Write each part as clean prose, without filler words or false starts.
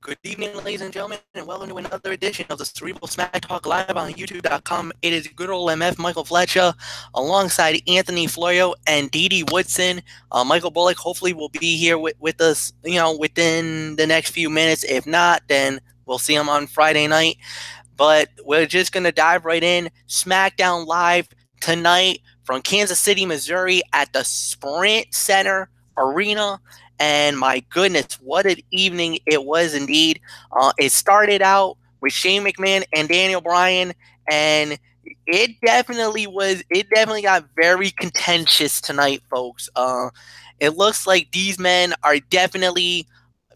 Good evening, ladies and gentlemen, and welcome to another edition of the Cerebral Smack Talk live on YouTube.com. It is good old MF Michael Fletcher alongside Anthony Florio and Dee Woodson. Michael Bullock hopefully will be here with us, within the next few minutes. If not, then we'll see him on Friday night. But we're just going to dive right in. Smackdown live tonight from Kansas City, Missouri at the Sprint Center Arena. And my goodness, what an evening it was indeed. It started out with Shane McMahon and Daniel Bryan, and it definitely got very contentious tonight, folks. It looks like these men are definitely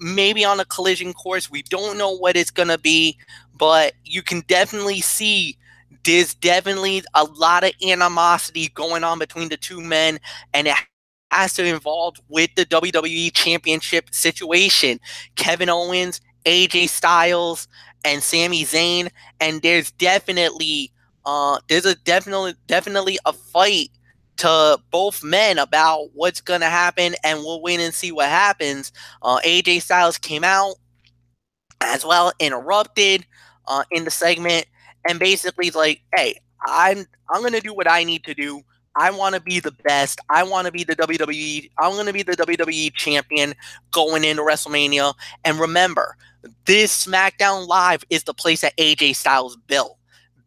maybe on a collision course. We don't know what it's going to be, but you can definitely see there's definitely a lot of animosity going on between the two men, and it has to involve with the WWE Championship situation. Kevin Owens, AJ Styles, and Sami Zayn, and there's definitely a fight to both men about what's gonna happen, and we'll wait and see what happens. AJ Styles came out as well, interrupted in the segment, and basically like, "Hey, I'm gonna do what I need to do. I want to be the best. I want to be the WWE. I'm going to be the WWE champion going into WrestleMania. And remember, this SmackDown Live is the place that AJ Styles built.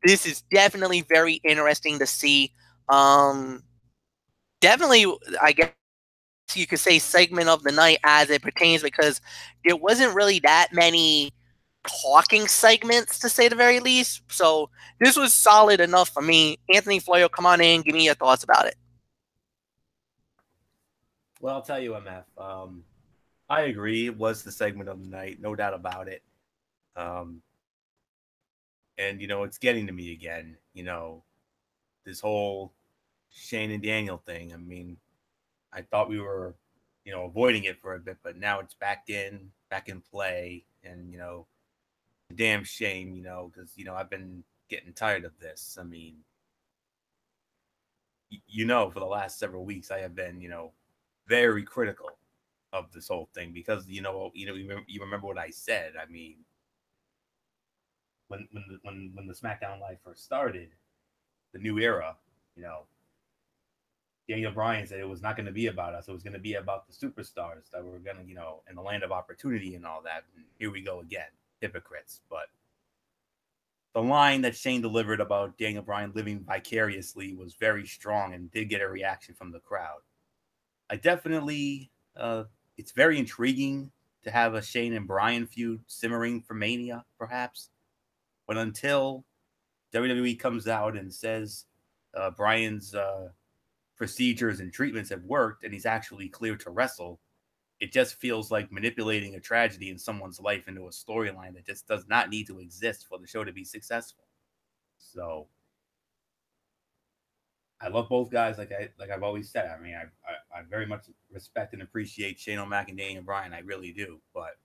This is definitely very interesting to see. Definitely, I guess you could say segment of the night as it pertains, because there wasn't really that many talking segments, to say the very least. So this was solid enough for me. Anthony Florio, come on in, give me your thoughts about it. Well, I'll tell you, MF. I agree. It was the segment of the night, no doubt about it. And it's getting to me again. This whole Shane and Daniel thing. I mean, I thought we were, avoiding it for a bit, but now it's back in play, and damn shame, because I've been getting tired of this. I mean, for the last several weeks, I have been, very critical of this whole thing, because you remember what I said. I mean, when the SmackDown Live first started, the new era, Daniel Bryan said it was not going to be about us. It was going to be about the superstars that were going to, in the land of opportunity and all that. And here we go again, hypocrites. But the line that Shane delivered about Daniel Bryan living vicariously was very strong and did get a reaction from the crowd. I definitely, it's very intriguing to have a Shane and Bryan feud simmering for Mania, perhaps. But until WWE comes out and says Bryan's procedures and treatments have worked and he's actually cleared to wrestle, it just feels like manipulating a tragedy in someone's life into a storyline that just does not need to exist for the show to be successful. So I love both guys, like I've always said. I mean, I very much respect and appreciate Shane O'Mac and Daniel Bryan. I really do. But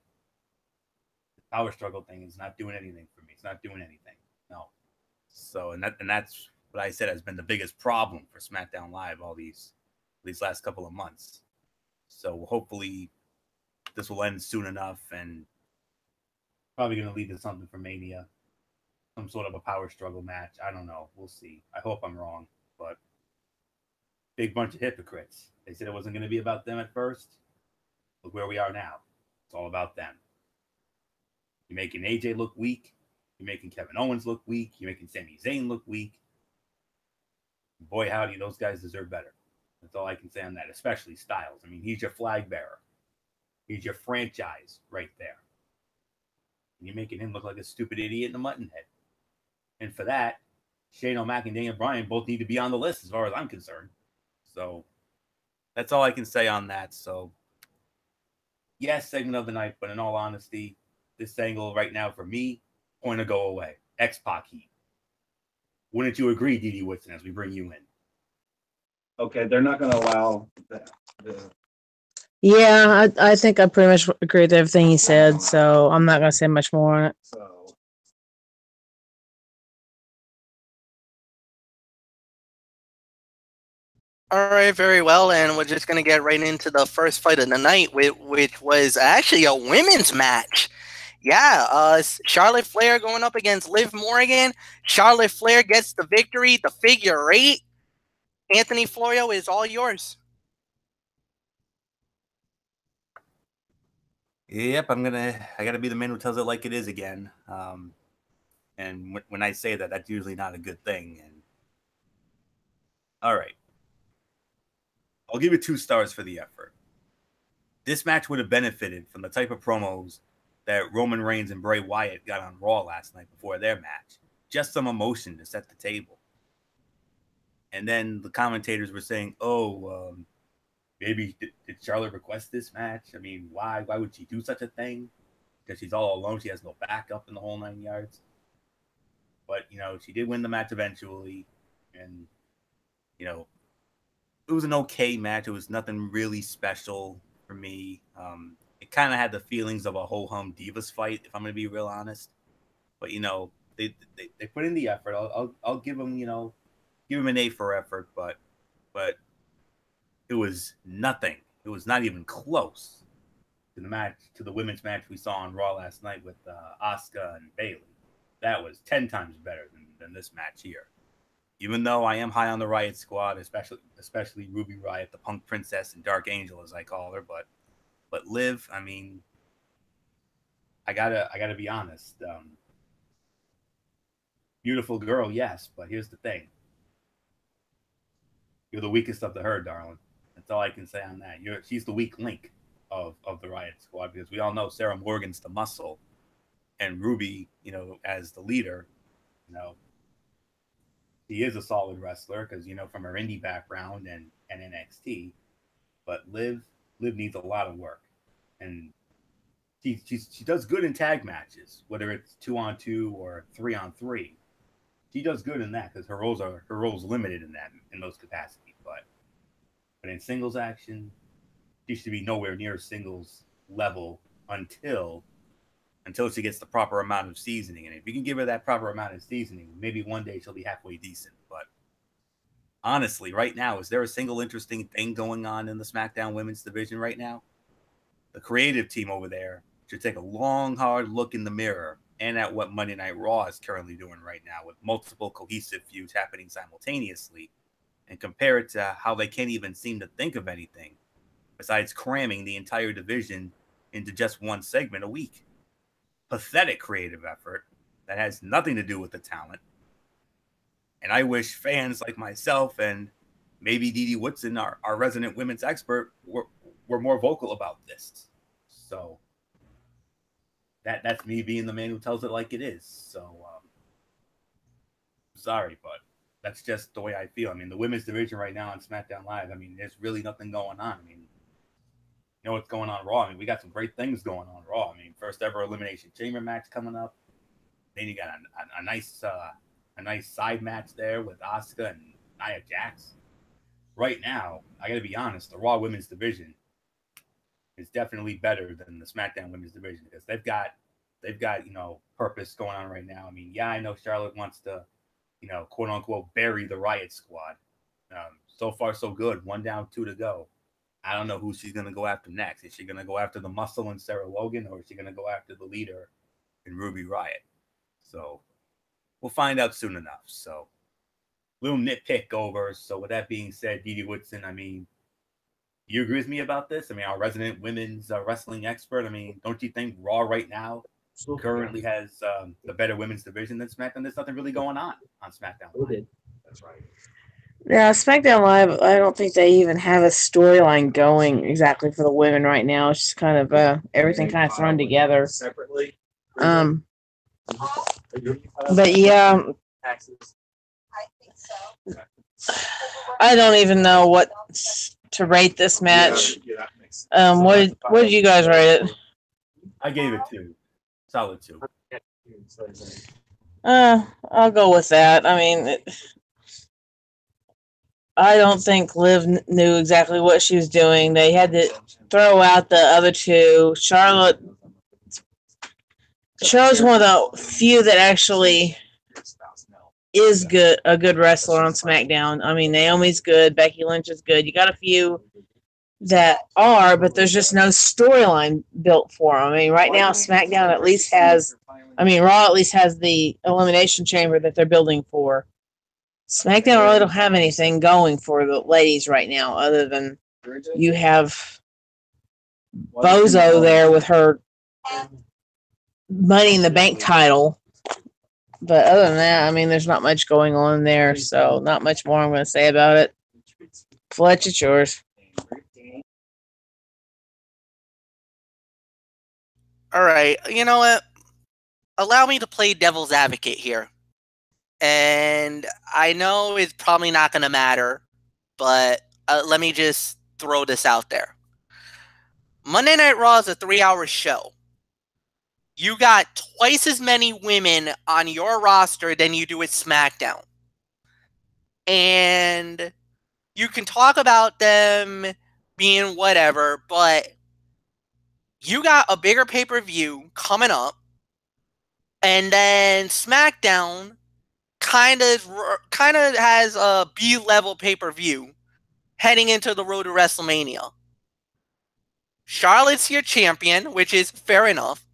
the power struggle thing is not doing anything for me. It's not doing anything. No. So and that's what I said has been the biggest problem for SmackDown Live all these last couple of months. So hopefully this will end soon enough, and probably going to lead to something for Mania, some sort of a power struggle match. I don't know. We'll see. I hope I'm wrong, but big bunch of hypocrites. They said it wasn't going to be about them at first. Look where we are now. It's all about them. You're making AJ look weak. You're making Kevin Owens look weak. You're making Sami Zayn look weak. Boy, howdy, those guys deserve better. That's all I can say on that, especially Styles. I mean, he's your flag bearer. He's your franchise right there. And you're making him look like a stupid idiot and a mutton head. And for that, Shane O'Mac and Daniel Bryan both need to be on the list as far as I'm concerned. So that's all I can say on that. So, yes, segment of the night, but in all honesty, this angle right now for me, going to go away. X-Pac heat. Wouldn't you agree, Dee Woodson, as we bring you in? Okay, they're not going to allow that. Yeah, I think I pretty much agree with everything he said, so I'm not going to say much more on it. So, All right, very well, and we're just going to get right into the first fight of the night, which was actually a women's match. Yeah, Charlotte Flair going up against Liv Morgan. Charlotte Flair gets the victory, the figure 8. Anthony Florio is all yours. Yep, I gotta be the man who tells it like it is again. And when I say that, that's usually not a good thing. And all right, I'll give it 2 stars for the effort. This match would have benefited from the type of promos that Roman Reigns and Bray Wyatt got on Raw last night before their match. Just some emotion to set the table. And then the commentators were saying, "Oh, maybe did Charlotte request this match? I mean, why would she do such a thing? Because she's all alone. She has no backup in the whole 9 yards." But, she did win the match eventually. And, it was an okay match. It was nothing really special for me. It kind of had the feelings of a ho-hum Divas fight, if I'm going to be real honest. But, they put in the effort. I'll give them, give them an A for effort. But it was nothing. It was not even close to the women's match we saw on Raw last night with Asuka and Bayley. That was 10 times better than this match here. Even though I am high on the Riot Squad, especially Ruby Riott, the Punk Princess, and Dark Angel, as I call her, but Liv, I mean, I gotta be honest. Beautiful girl, yes, but here's the thing: you're the weakest of the herd, darling. That's all I can say on that. She's the weak link of the Riot Squad, because we all know Sarah Morgan's the muscle, and Ruby, as the leader, she is a solid wrestler because, from her indie background and NXT. But Liv needs a lot of work. And she does good in tag matches, whether it's 2-on-2 or 3-on-3. She does good in that because her roles limited in those capacities. But in singles action, she should be nowhere near singles level until she gets the proper amount of seasoning. And if you can give her that proper amount of seasoning, maybe one day she'll be halfway decent. But honestly, right now, is there a single interesting thing going on in the SmackDown women's division right now? The creative team over there should take a long, hard look in the mirror and at what Monday Night Raw is currently doing right now with multiple cohesive feuds happening simultaneously, and compare it to how they can't even seem to think of anything besides cramming the entire division into just one segment a week. Pathetic creative effort that has nothing to do with the talent. And I wish fans like myself and maybe Dee Woodson, our resident women's expert, were more vocal about this. So that's me being the man who tells it like it is. So sorry, but that's just the way I feel. I mean, the women's division right now on SmackDown Live, I mean, there's really nothing going on. I mean, what's going on Raw? I mean, we got some great things going on Raw. I mean, first ever Elimination Chamber match coming up. Then you got a nice side match there with Asuka and Nia Jax. Right now, I got to be honest, the Raw women's division is definitely better than the SmackDown women's division because they've got purpose going on right now. I mean, yeah, I know Charlotte wants to, quote unquote, bury the Riot Squad. So far, so good. 1 down, 2 to go. I don't know who she's going to go after next. Is she going to go after the muscle and Sarah Logan, or is she going to go after the leader in Ruby Riott? So we'll find out soon enough. So little nitpick over. So with that being said, Dee Woodson, I mean, you agree with me about this? I mean, our resident women's wrestling expert. I mean, don't you think Raw right now currently has the better women's division than SmackDown? There's nothing really going on SmackDown Live. That's right. Yeah, SmackDown Live, I don't think they even have a storyline going exactly for the women right now. It's just kind of everything kind of thrown together. Separately. But yeah, I don't even know what to rate this match. What did you guys rate it? I gave it 2. Solid 2. I'll go with that. I mean, I don't think Liv knew exactly what she was doing. They had to throw out the other two. Charlotte's one of the few that actually is a good wrestler on SmackDown. I mean, Naomi's good. Becky Lynch is good. You got a few that are, but there's just no storyline built for them. I mean, right now, SmackDown at least has, Raw at least has the Elimination Chamber that they're building for. SmackDown really don't have anything going for the ladies right now, other than you have Bozo there with her Money in the Bank title. But other than that, there's not much going on there, so not much more I'm going to say about it. Fletch, it's yours. All right, you know what? Allow me to play devil's advocate here. And I know it's probably not going to matter, but let me just throw this out there. Monday Night Raw is a 3-hour show. You got twice as many women on your roster than you do at SmackDown. And you can talk about them being whatever, but you got a bigger pay-per-view coming up, and then SmackDown kind of has a B-level pay-per-view heading into the road to WrestleMania. Charlotte's your champion, which is fair enough,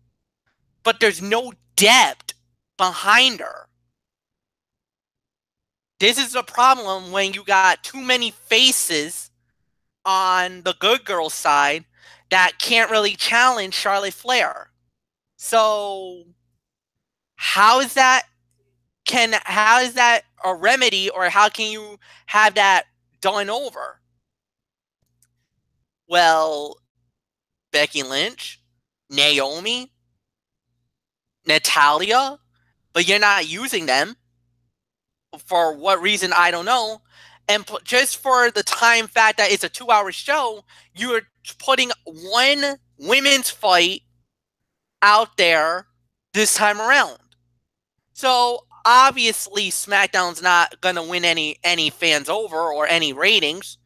but there's no depth behind her. This is a problem when you got too many faces on the good girl side that can't really challenge Charlotte Flair. So how is that a remedy, or how can you have that done over? Well, Becky Lynch, Naomi, Natalya, but you're not using them. For what reason, I don't know. And just for the time fact that it's a 2-hour show, you're putting one women's fight out there this time around. So obviously SmackDown's not going to win any fans over or any ratings,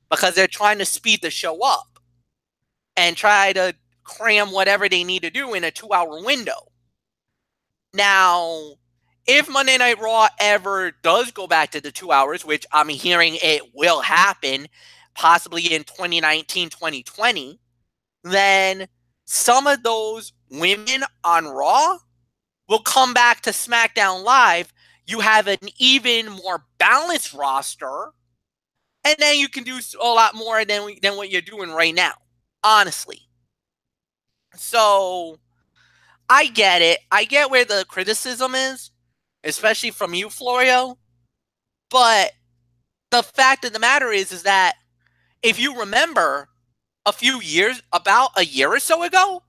because they're trying to speed the show up and try to cram whatever they need to do in a 2-hour window. Now, if Monday Night Raw ever does go back to the 2 hours, which I'm hearing it will happen, possibly in 2019, 2020, then some of those women on Raw will come back to SmackDown Live. You have an even more balanced roster, and then you can do a lot more than what you're doing right now, honestly. So I get it. I get where the criticism is, especially from you, Florio. But the fact of the matter is that if you remember about a year or so ago,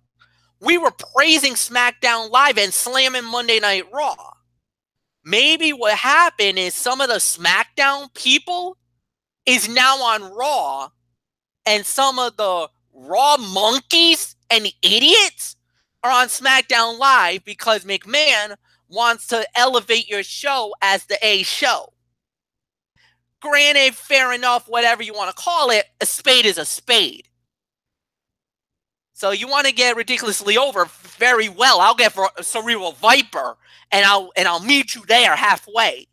we were praising SmackDown Live and slamming Monday Night Raw. Maybe what happened is some of the SmackDown people is now on Raw, and some of the Raw monkeys and idiots are on SmackDown Live because McMahon wants to elevate your show as the A show. Granted, fair enough, whatever you want to call it, a spade is a spade. So you want to get ridiculously over, very well. I'll get for a Cerebral Viper, and I'll meet you there halfway.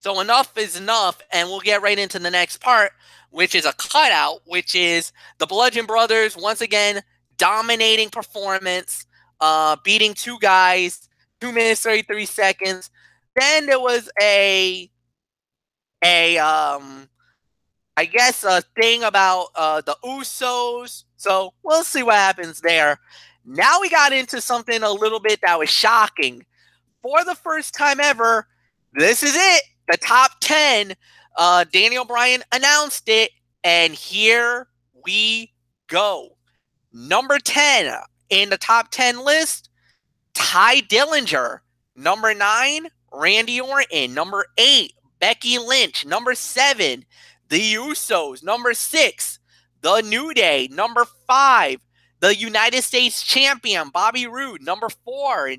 So enough is enough, and we'll get right into the next part, which is a cutout, which is the Bludgeon Brothers once again dominating performance, beating two guys, 2 minutes 33 seconds. Then there was a thing about the Usos. So we'll see what happens there. Now we got into something a little bit that was shocking. For the first time ever, this is it. The top 10. Daniel Bryan announced it, and here we go. Number 10 in the top 10 list, Ty Dillinger. Number 9, Randy Orton. Number 8, Becky Lynch. Number 7, The Usos. Number 6, The New Day. Number 5, the United States Champion, Bobby Roode. Number 4,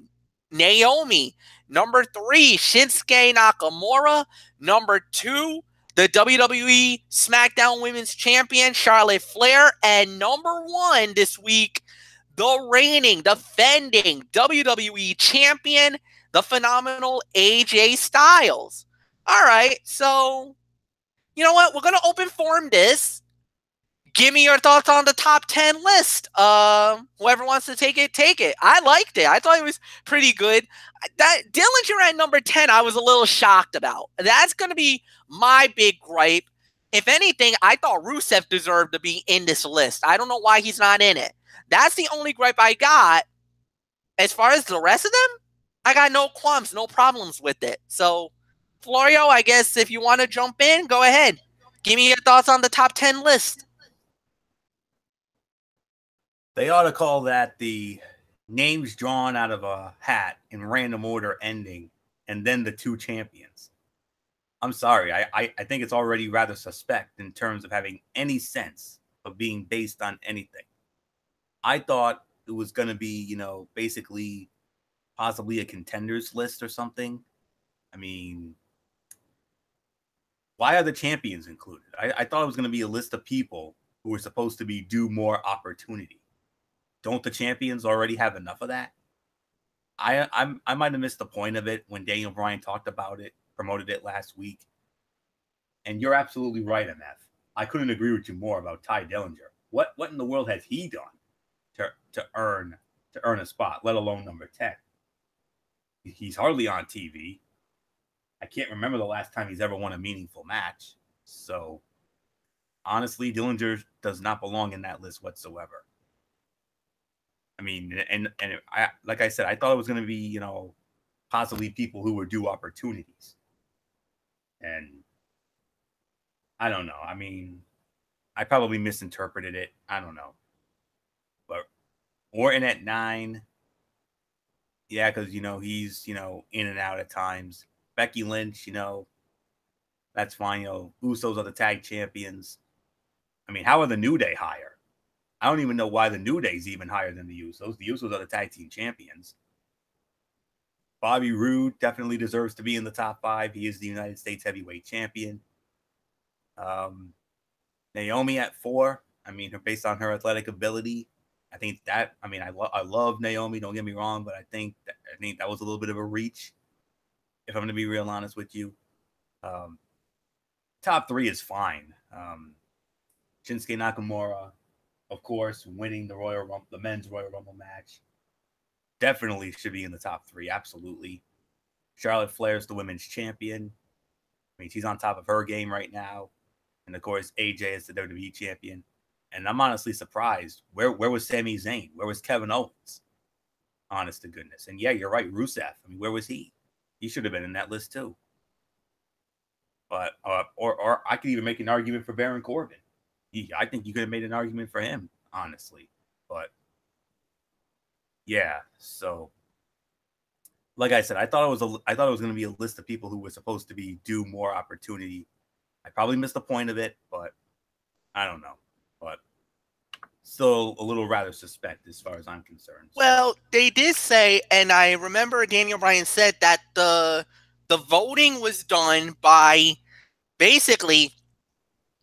Naomi. Number 3, Shinsuke Nakamura. Number 2, the WWE SmackDown Women's Champion, Charlotte Flair. And number 1 this week, the reigning, defending WWE Champion, the phenomenal AJ Styles. All right, so you know what? We're going to open form this. give me your thoughts on the top 10 list. Whoever wants to take it, take it. I liked it. I thought it was pretty good. That Dillinger at number 10, I was a little shocked about. That's going to be my big gripe. If anything, I thought Rusev deserved to be in this list. I don't know why he's not in it. That's the only gripe I got. As far as the rest of them, I got no qualms, no problems with it. So, Florio, I guess if you want to jump in, go ahead. Give me your thoughts on the top 10 list. They ought to call that the names drawn out of a hat in random order ending, and then the two champions. I'm sorry. I think it's already rather suspect in terms of having any sense of being based on anything. I thought it was going to be, you know, basically possibly a contenders list or something. I mean, why are the champions included? I thought it was going to be a list of people who were supposed to be due more opportunity. Don't the champions already have enough of that? I might have missed the point of it when Daniel Bryan talked about it, promoted it last week. And you're absolutely right, MF. I couldn't agree with you more about Ty Dillinger. What in the world has he done to earn a spot, let alone number 10? He's hardly on TV. I can't remember the last time he's ever won a meaningful match. So honestly, Dillinger does not belong in that list whatsoever. I mean, and I, like I said, I thought it was going to be, you know, possibly people who were due opportunities. And I don't know. I mean, I probably misinterpreted it. I don't know. But Orton at 9. Yeah, because, you know, he's, you know, in and out at times. Becky Lynch, you know, that's fine. You know, Usos are the tag champions. I mean, how are the New Day higher? I don't even know why the New Day's even higher than the Usos. The Usos are the tag team champions. Bobby Roode definitely deserves to be in the top 5. He is the United States heavyweight champion. Naomi at 4. I mean, based on her athletic ability, I think that. I mean, I love Naomi. Don't get me wrong, but I think that was a little bit of a reach. If I'm going to be real honest with you, top 3 is fine. Shinsuke Nakamura, of course, winning the men's Royal Rumble match, definitely should be in the top 3. Absolutely. Charlotte Flair's the women's champion. I mean, she's on top of her game right now. And of course, AJ is the WWE champion. And I'm honestly surprised. Where was Sami Zayn? Where was Kevin Owens? Honest to goodness. And yeah, you're right, Rusev. I mean, where was he? He should have been in that list too. But or I could even make an argument for Baron Corbin. I think you could have made an argument for him, honestly. But yeah, so like I said, I thought it was going to be a list of people who were supposed to be due more opportunity. I probably missed the point of it, but I don't know. But still a little rather suspect as far as I'm concerned. Well, they did say, and I remember Daniel Bryan said that the voting was done by basically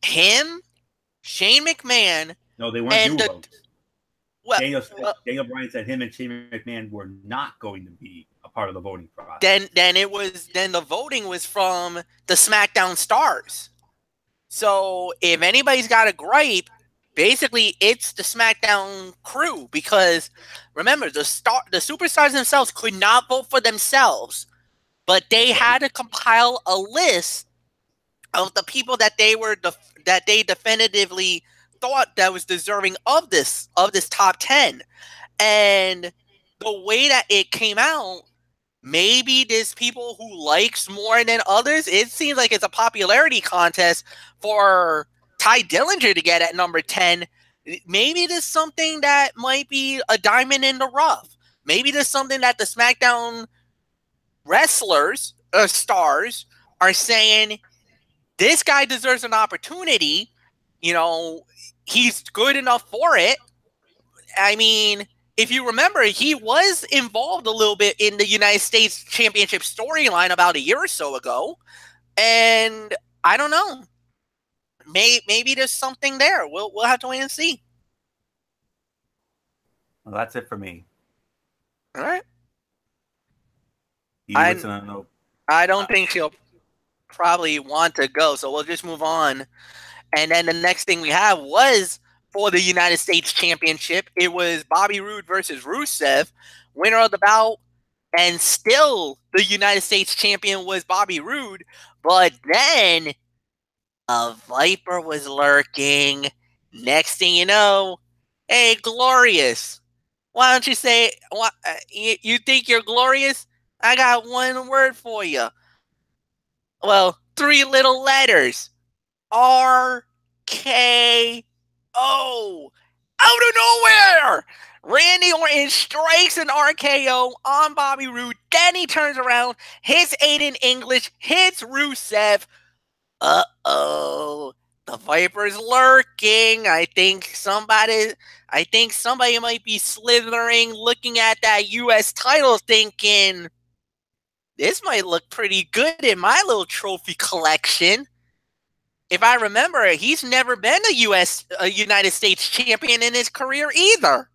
him, Shane McMahon. No, they weren't due votes. Well, Daniel Bryan said him and Shane McMahon were not going to be a part of the voting process. Then the voting was from the SmackDown stars. So if anybody's got a gripe, basically it's the SmackDown crew, because remember the superstars themselves could not vote for themselves, but they had to compile a list of the people that they definitively thought that was deserving of this top 10. And the way that it came out, maybe there's people who likes more than others. It seems like it's a popularity contest for Ty Dillinger to get at number 10. Maybe there's something that might be a diamond in the rough. Maybe there's something that the SmackDown wrestlers, stars, are saying, this guy deserves an opportunity. You know, he's good enough for it. I mean, if you remember, he was involved a little bit in the United States Championship storyline about a year or so ago. And I don't know. Maybe there's something there. We'll have to wait and see. Well, that's it for me. All right. I don't think she'll probably want to go, so we'll just move on. And then the next thing we have was for the United States Championship. It was Bobby Roode versus Rusev, winner of the bout. And still, the United States champion was Bobby Roode. But then a Viper was lurking. Next thing you know, hey, Glorious. Why don't you say, you think you're glorious? I got one word for you. Well, 3 little letters. RKO. Out of nowhere! Randy Orton strikes an RKO on Bobby Roode. Then he turns around, hits Aiden English, hits Rusev. Uh-oh. The Viper's lurking. I think somebody might be slithering, looking at that US title, thinking, this might look pretty good in my little trophy collection. If I remember, he's never been a United States champion in his career either.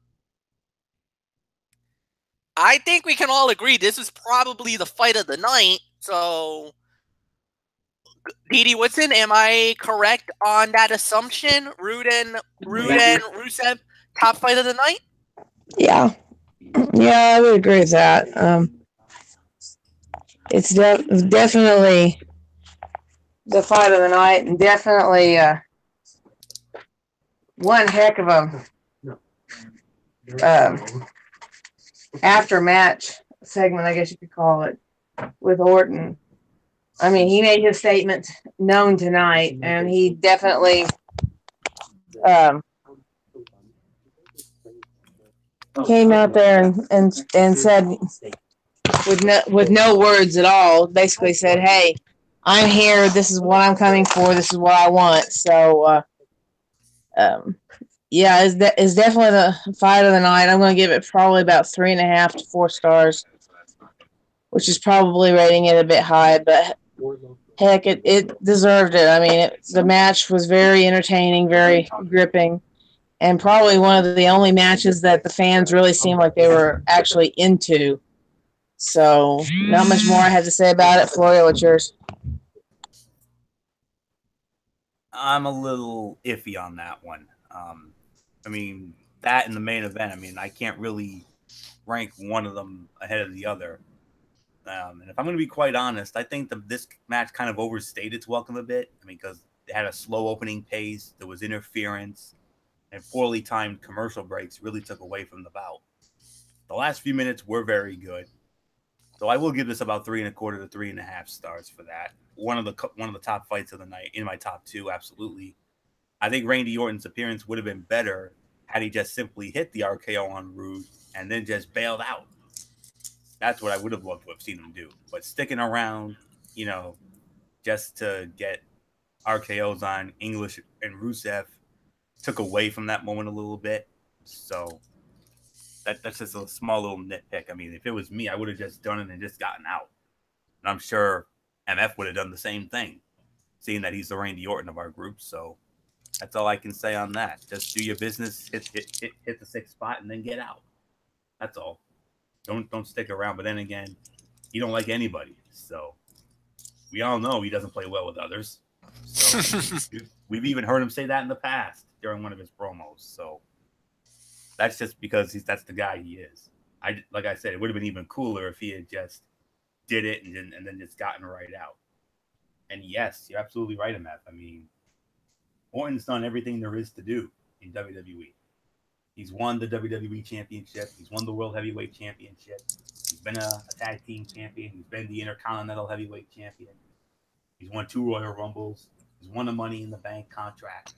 I think we can all agree this is probably the fight of the night. So, Didi Woodson, am I correct on that assumption? Roode and Rusev, top fight of the night? Yeah. Yeah, I would agree with that. It's definitely the fight of the night, and definitely one heck of a after match segment, I guess you could call it, with Orton. I mean, he made his statement known tonight, and he definitely came out there and said with no words at all, basically said, "Hey, I'm here. This is what I'm coming for. This is what I want." So, yeah, it's definitely the fight of the night. I'm going to give it probably about 3.5 to 4 stars, which is probably rating it a bit high, but heck, it deserved it. I mean, the match was very entertaining, very gripping, and probably one of the only matches that the fans really seemed like they were actually into. So, not much more I have to say about it. Florio, what's yours? I'm a little iffy on that one. I mean, that and the main event, I mean, I can't really rank one of them ahead of the other. And if I'm going to be quite honest, I think this match kind of overstayed its welcome a bit. I mean, because it had a slow opening pace, there was interference, and poorly timed commercial breaks really took away from the bout. The last few minutes were very good. So I will give this about 3.25 to 3.5 stars for that. One of the top fights of the night, in my top 2, absolutely. I think Randy Orton's appearance would have been better had he just simply hit the RKO on Roode and then just bailed out. That's what I would have loved to have seen him do. But sticking around, just to get RKOs on English and Rusev took away from that moment a little bit. So that's just a small little nitpick. I mean, if it was me, I would have just done it and just gotten out. And I'm sure MF would have done the same thing, seeing that he's the Randy Orton of our group. So that's all I can say on that. Just do your business, hit the 6th spot, and then get out. That's all. Don't stick around. But then again, he don't like anybody. So we all know he doesn't play well with others. So we've even heard him say that in the past during one of his promos. So that's just because that's the guy he is. Like I said, it would have been even cooler if he had just did it and then just gotten right out. And yes, you're absolutely right, MF. I mean, Orton's done everything there is to do in WWE. He's won the WWE Championship. He's won the World Heavyweight Championship. He's been a tag team champion. He's been the Intercontinental Heavyweight Champion. He's won 2 Royal Rumbles. He's won a Money in the Bank contract.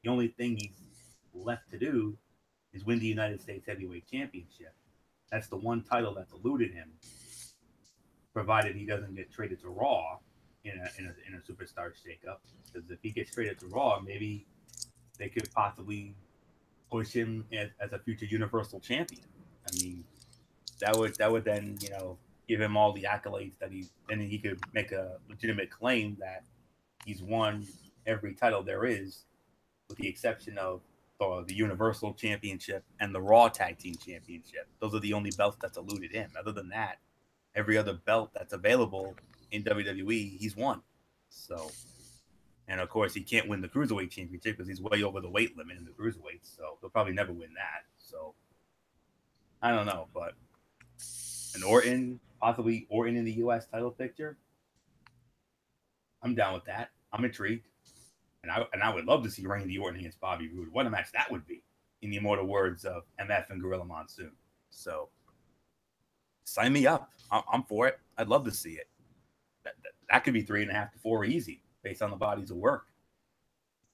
The only thing he's left to do is win the United States Heavyweight Championship. That's the one title that's eluded him, provided he doesn't get traded to Raw in a superstar shakeup. Because if he gets traded to Raw, maybe they could possibly push him as a future Universal Champion. I mean, that would then give him all the accolades that he could make a legitimate claim that he's won every title there is, with the exception of the Universal Championship and the Raw Tag Team Championship. Those are the only belts that's eluded him. Other than that, every other belt that's available in WWE, he's won. So, And of course, he can't win the cruiserweight championship because he's way over the weight limit in the cruiserweight. So he'll probably never win that. So I don't know, but an Orton, possibly Orton in the U.S. title picture, I'm down with that. I'm intrigued, and I would love to see Randy Orton against Bobby Roode. What a match that would be, in the immortal words of MF and Gorilla Monsoon. So sign me up. I'm for it. I'd love to see it. That could be 3.5 to 4 easy based on the bodies of work.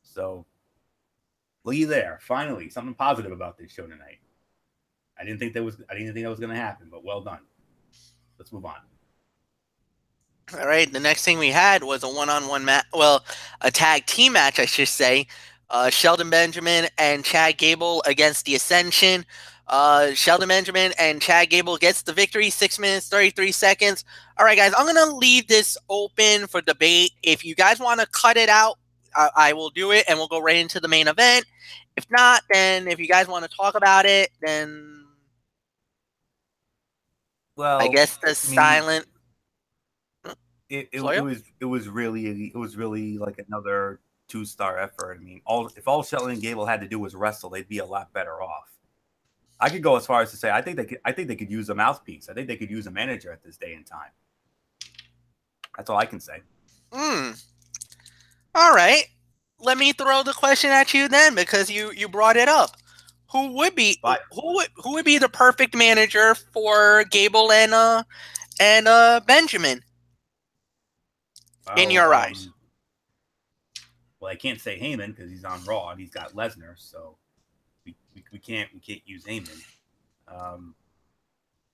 So, looky there. Finally, something positive about this show tonight. I didn't think that was going to happen, but well done. Let's move on. All right. The next thing we had was a one-on-one match. Well, a tag team match, I should say. Sheldon Benjamin and Chad Gable against the Ascension. Sheldon Benjamin and Chad Gable gets the victory, 6 minutes, 33 seconds. All right, guys, I'm going to leave this open for debate. If you guys want to cut it out, I will do it, and we'll go right into the main event. If not, then if you guys want to talk about it, then I guess the silent. It was really like another 2-star effort. I mean, if all Sheldon and Gable had to do was wrestle, they'd be a lot better off. I could go as far as to say I think they could use a mouthpiece. I think they could use a manager at this day and time. That's all I can say. All right. Let me throw the question at you then, because you brought it up. Who would be the perfect manager for Gable and Benjamin in your eyes? Well, I can't say Heyman because he's on Raw and he's got Lesnar, so we can't use Heyman.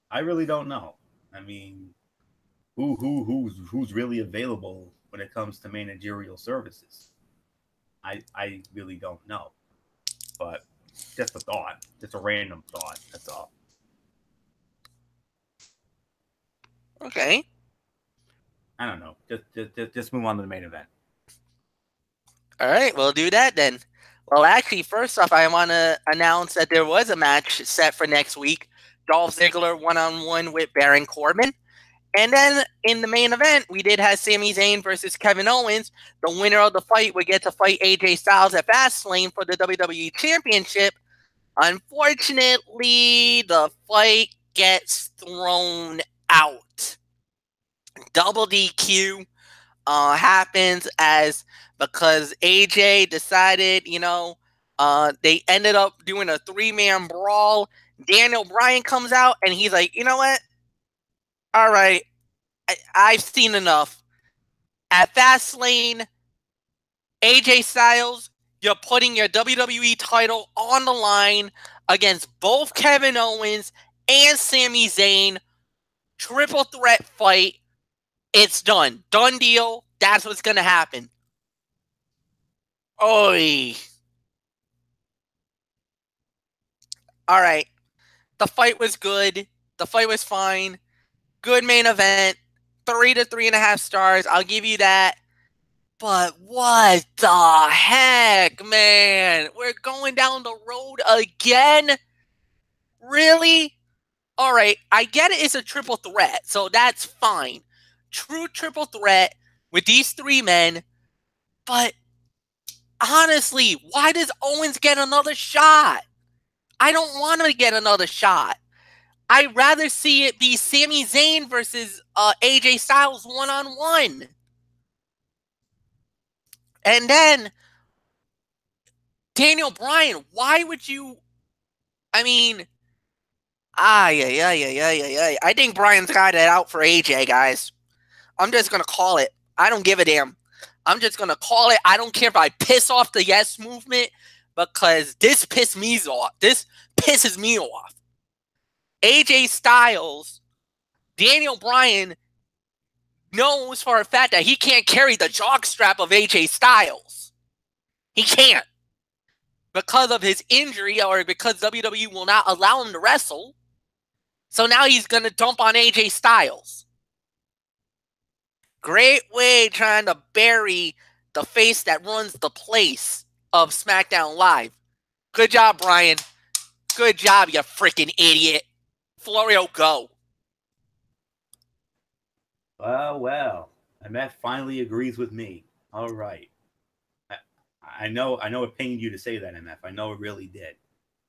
I really don't know. I mean, who's really available when it comes to managerial services? I really don't know. But just a thought, just a random thought. That's all. Okay. I don't know. Just move on to the main event. All right, we'll do that then. Well, actually, first off, I want to announce that there was a match set for next week. Dolph Ziggler one-on-one with Baron Corbin. And then in the main event, we did have Sami Zayn versus Kevin Owens. The winner of the fight would get to fight AJ Styles at Fastlane for the WWE Championship. Unfortunately, the fight gets thrown out. Double DQ happens because AJ decided, they ended up doing a 3-man brawl. Daniel Bryan comes out and he's like, you know what? All right, I've seen enough. At Fastlane, AJ Styles, you're putting your WWE title on the line against both Kevin Owens and Sami Zayn. Triple threat fight. It's done. Done deal. That's what's going to happen. Oi. All right. The fight was good. The fight was fine. Good main event. 3 to 3.5 stars. I'll give you that. But what the heck, man? We're going down the road again? Really? All right. I get it. It's a triple threat, so that's fine. True triple threat with these 3 men. But honestly, why does Owens get another shot? I don't want to get another shot. I'd rather see it be Sami Zayn versus AJ Styles one-on-one. And then Daniel Bryan, why would you? I mean, I think Bryan's got it out for AJ, guys. I'm just gonna call it. I don't give a damn. I'm just gonna call it. I don't care if I piss off the Yes movement because this pisses me off. This pisses me off. AJ Styles, Daniel Bryan knows for a fact that he can't carry the jockstrap of AJ Styles. He can't. Because of his injury or because WWE will not allow him to wrestle. So now he's going to dump on AJ Styles. Great way trying to bury the face that runs the place of SmackDown Live. Good job, Bryan. Good job, you freaking idiot. Florio, go. Well, MF finally agrees with me. All right. I know it pained you to say that, MF. I know it really did.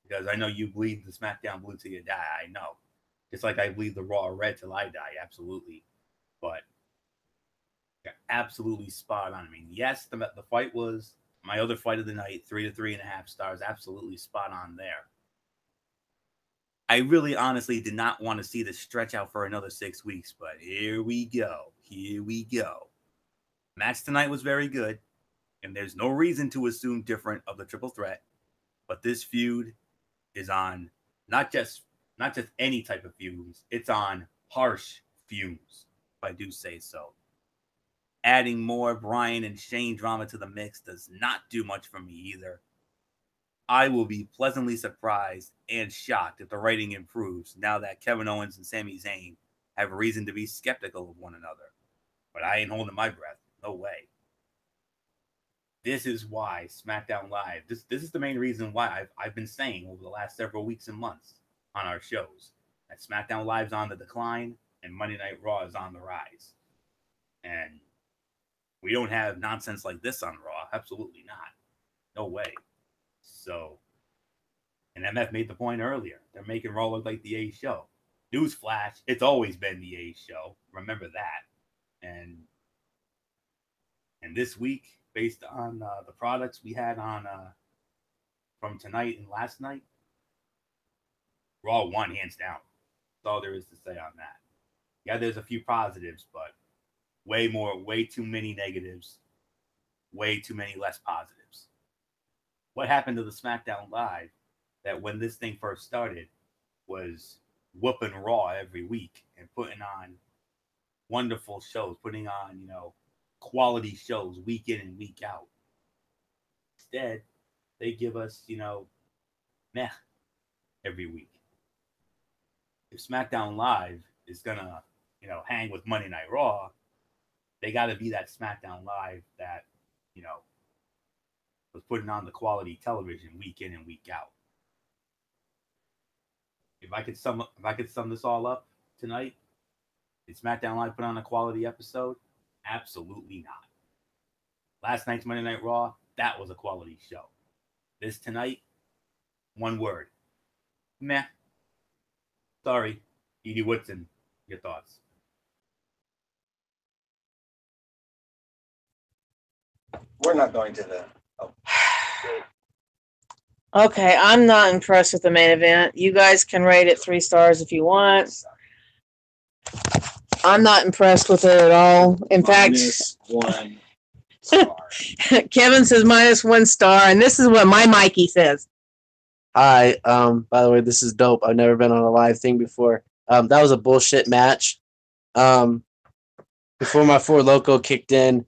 Because I know you bleed the SmackDown blue till you die. I know. Just like I bleed the Raw red till I die. Absolutely. But you're absolutely spot on. I mean, yes, the fight was my other fight of the night, 3 to 3.5 stars. Absolutely spot on there. I really honestly did not want to see this stretch out for another 6 weeks, but here we go. Here we go. Match tonight was very good, and there's no reason to assume different of the triple threat, but this feud is on not just any type of fumes. It's on harsh fumes, if I do say so. Adding more Bryan and Shane drama to the mix does not do much for me either. I will be pleasantly surprised and shocked if the writing improves now that Kevin Owens and Sami Zayn have reason to be skeptical of one another. But I ain't holding my breath. No way. This is why SmackDown Live, this is the main reason why I've been saying over the last several weeks and months on our shows that SmackDown Live's on the decline and Monday Night Raw is on the rise. And we don't have nonsense like this on Raw. Absolutely not. No way. So, and MF made the point earlier. They're making Raw look like the A show. Newsflash, it's always been the A show. Remember that. And this week, based on the products we had on from tonight and last night, Raw won hands down. That's all there is to say on that. Yeah, there's a few positives, but way too many negatives, way too many less positives. What happened to the SmackDown Live that when this thing first started was whooping Raw every week and putting on wonderful shows, putting on, quality shows week in and week out. Instead, they give us, meh every week. If SmackDown Live is gonna, hang with Monday Night Raw, they got to be that SmackDown Live that, was putting on the quality television week in and week out. If I could sum this all up tonight, did SmackDown Live put on a quality episode? Absolutely not. Last night's Monday Night Raw, that was a quality show. This tonight, one word. Meh. Sorry, Edie Woodson, your thoughts? We're not going to the. Okay, I'm not impressed with the main event. You guys can rate it 3 stars if you want. I'm not impressed with it at all. In fact, -1 star. Kevin says -1 star, and this is what my Mikey says. Hi, by the way, this is dope. I've never been on a live thing before. That was a bullshit match. Before my Four Loco kicked in,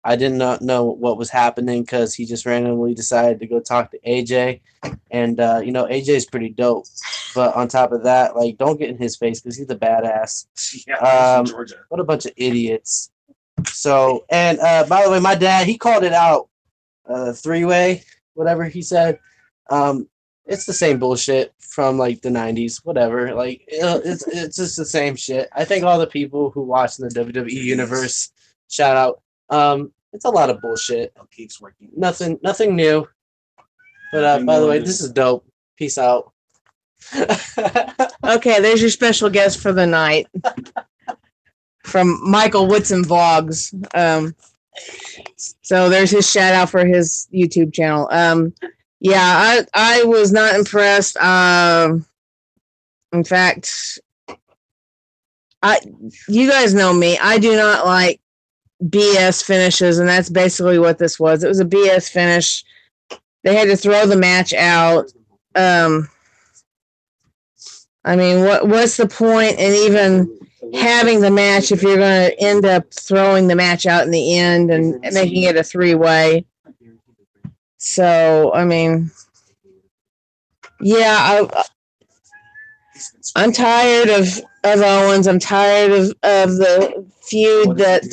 I did not know what was happening because he just randomly decided to go talk to AJ. And, AJ is pretty dope. But on top of that, don't get in his face because he's a badass. Yeah, Georgia. What a bunch of idiots. So, and by the way, my dad, he called it out. 3-way, whatever he said. It's the same bullshit from the 90s, whatever. It's just the same shit. I think all the people who watch in the WWE universe, shout out. It's a lot of bullshit. It keeps working. Nothing new. But by the way, this is dope. Peace out. Okay, there's your special guest for the night. From Michael Woodson Vlogs. So there's his shout out for his YouTube channel. Yeah, I was not impressed. In fact, you guys know me. I do not like BS finishes, and that's basically what this was. It was a BS finish. They had to throw the match out. What's the point in even having the match if you're going to end up throwing the match out in the end and making it a 3-way? So, yeah, I'm tired of Owens. I'm tired of the feud that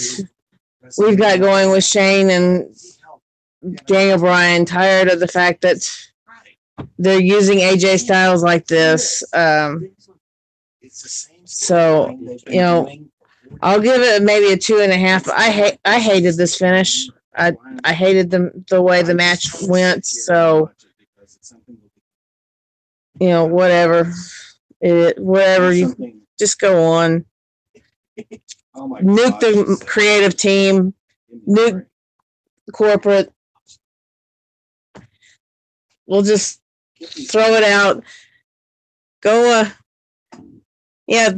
we've got going with Shane and Daniel Bryan. Tired of the fact that they're using AJ Styles like this. So, I'll give it maybe a 2.5. I hated this finish. I hated the way the match went. So whatever. Whatever, you just go on. Nuke the creative team. Nuke corporate. We'll just throw it out. Go. Yeah,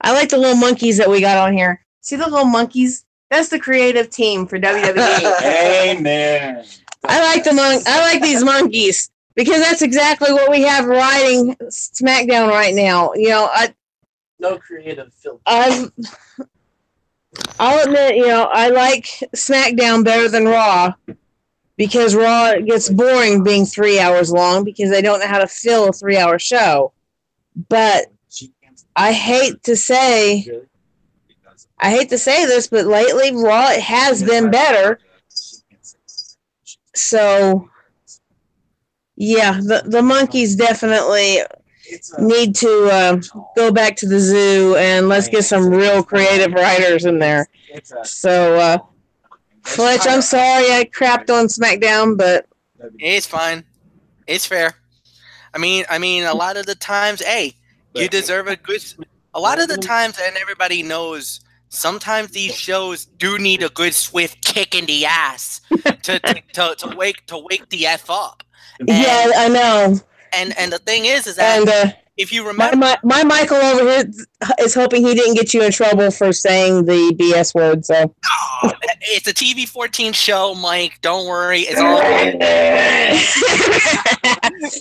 I like the little monkeys that we got on here. See the little monkeys? That's the creative team for WWE. Amen. I like these monkeys because that's exactly what we have riding SmackDown right now. No creative filter. I'll admit, I like SmackDown better than Raw because Raw gets boring being 3 hours long because they don't know how to fill a 3-hour show. But I hate to say this, but lately Raw has been better. So, yeah, the monkeys definitely need to go back to the zoo and let's get some real creative writers in there. So, Fletch, I'm sorry I crapped on SmackDown, but It's fine. It's fair. I mean, a lot of the times, hey, you deserve a good. A lot of the times, and everybody knows, sometimes these shows do need a good swift kick in the ass to wake the F up. yeah, I know. And the thing is that And if you remember, my Michael over here is hoping he didn't get you in trouble for saying the BS word. So it's a TV-14 show, Mike. Don't worry, it's all good.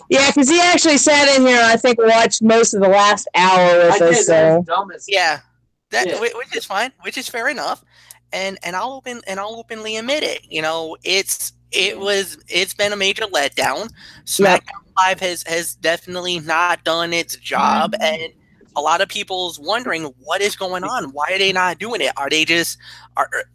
Yeah, because he actually sat in here. I think watched most of the last hour with us. So Yeah, which is fine, which is fair enough, and I'll openly admit it. It's been a major letdown. SmackDown Live has definitely not done its job, and a lot of people's wondering what is going on. Why are they not doing it? Are they just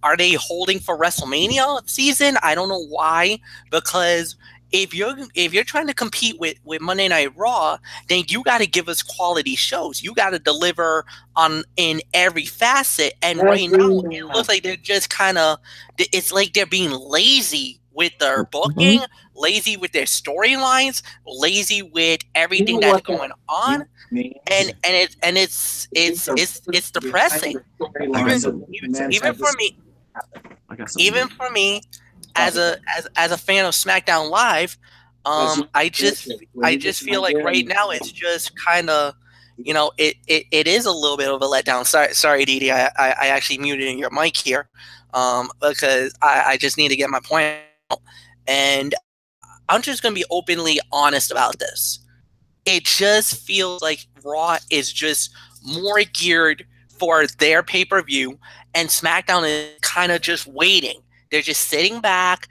are they holding for WrestleMania season? I don't know why, because if you're trying to compete with Monday Night Raw, then you got to give us quality shows. You got to deliver in every facet. And right now, it looks like they're just kind of. It's like they're being lazy with their booking, lazy with their storylines, lazy with everything that's going on, and it's depressing. Even for me, as a fan of SmackDown Live, I just feel like right now it's just kind of, it is a little bit of a letdown. Sorry, Didi, I actually muted your mic here, because I just need to get my point out, and I'm just gonna be openly honest about this. It just feels like Raw is just more geared for their pay-per-view, and SmackDown is kind of just waiting. They're just sitting back,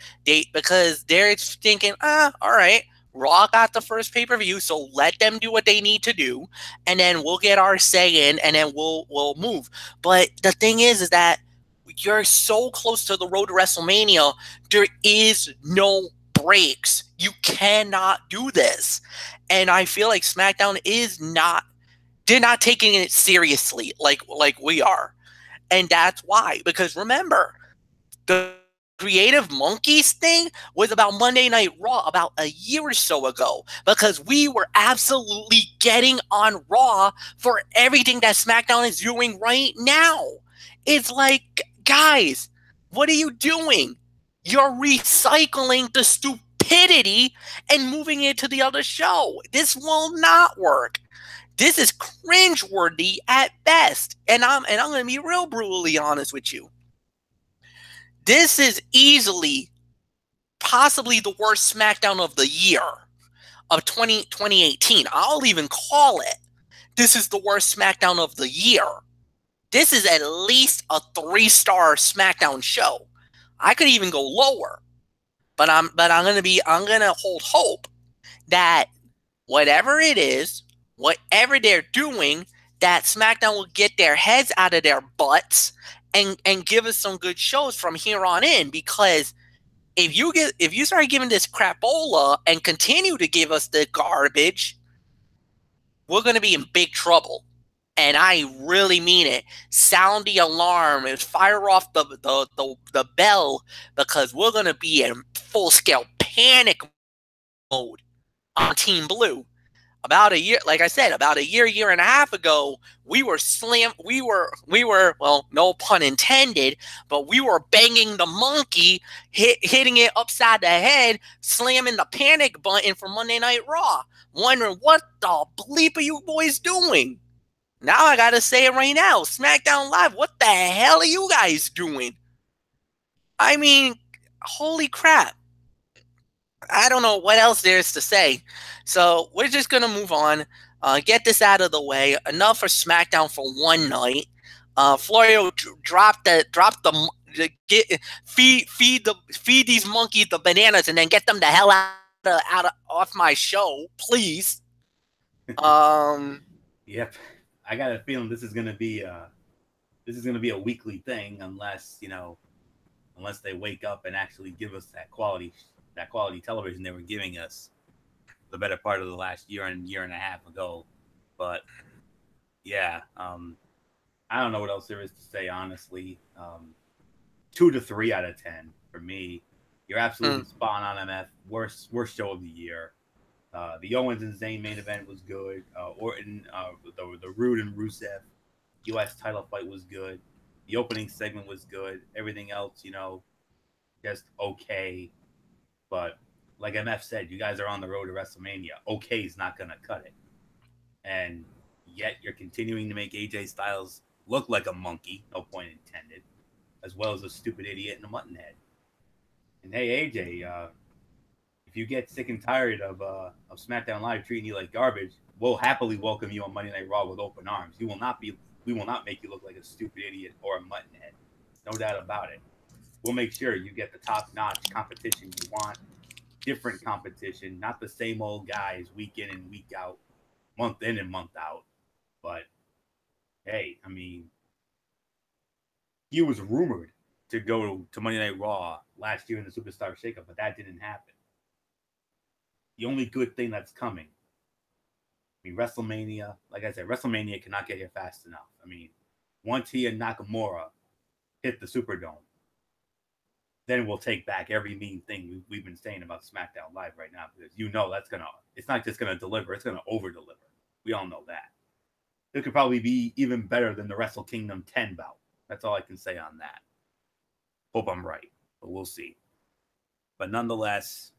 because they're thinking, all right, Raw got the first pay-per-view, so let them do what they need to do, and then we'll get our say in, and then we'll move. But the thing is that you're so close to the road to WrestleMania, there is no breaks. You cannot do this. And I feel like SmackDown they're not taking it seriously like we are. And that's why, because remember, the Creative Monkeys thing was about Monday Night Raw about a year or so ago, because we were absolutely getting on Raw for everything that SmackDown is doing right now. It's like, guys, what are you doing? You're recycling the stupidity and moving it to the other show. This will not work. This is cringeworthy at best. And I'm going to be real brutally honest with you. This is easily, possibly the worst SmackDown of the year of 2018. I'll even call it. This is the worst SmackDown of the year. This is at least a 3-star SmackDown show. I could even go lower, but I'm gonna hold hope that whatever it is, whatever they're doing, that SmackDown will get their heads out of their butts and give us some good shows from here on in. Because if you start giving this crapola and continue to give us the garbage, we're gonna be in big trouble. and I really mean it. Sound the alarm and fire off the bell, because we're gonna be in full scale panic mode on Team Blue. About a year, like I said, about a year and a half ago, we were well, no pun intended, but we were banging the monkey, hitting it upside the head, slamming the panic button for Monday Night Raw, wondering what the bleep are you boys doing? Now I gotta say it right now, SmackDown Live, what the hell are you guys doing? I mean, holy crap. I don't know what else there is to say. So we're just gonna move on. Get this out of the way. Enough for SmackDown for one night. Florio feed these monkeys the bananas and then get them the hell off my show, please. Yep, I got a feeling this is gonna be a weekly thing, unless they wake up and actually give us that quality television they were giving us the better part of the last year and a half ago. But yeah, I don't know what else there is to say, honestly. 2 to 3 out of 10 for me. You're absolutely spot on, MF. Worst show of the year. The Owens and Zayn main event was good. Orton, the Rude and Rusev U.S. title fight was good. The opening segment was good. Everything else, just okay. But like MF said, you guys are on the road to WrestleMania. Okay is not going to cut it. And yet you're continuing to make AJ Styles look like a monkey, no point intended, as well as a stupid idiot and a mutton head. And hey, AJ, if you get sick and tired of SmackDown Live treating you like garbage, we'll happily welcome you on Monday Night Raw with open arms. We will not make you look like a stupid idiot or a mutton head. No doubt about it. We'll make sure you get the top-notch competition you want, different competition, not the same old guys week in and week out, month in and month out. But hey, I mean, he was rumored to go to Monday Night Raw last year in the Superstar Shakeup, but that didn't happen. The only good thing that's coming, I mean, WrestleMania, like I said, WrestleMania cannot get here fast enough. I mean, once he and Nakamura hit the Superdome, then we'll take back every mean thing we've been saying about SmackDown Live right now, because it's not just gonna deliver, it's gonna over deliver. We all know that. It could probably be even better than the Wrestle Kingdom 10 bout. That's all I can say on that. Hope I'm right, but we'll see. But nonetheless,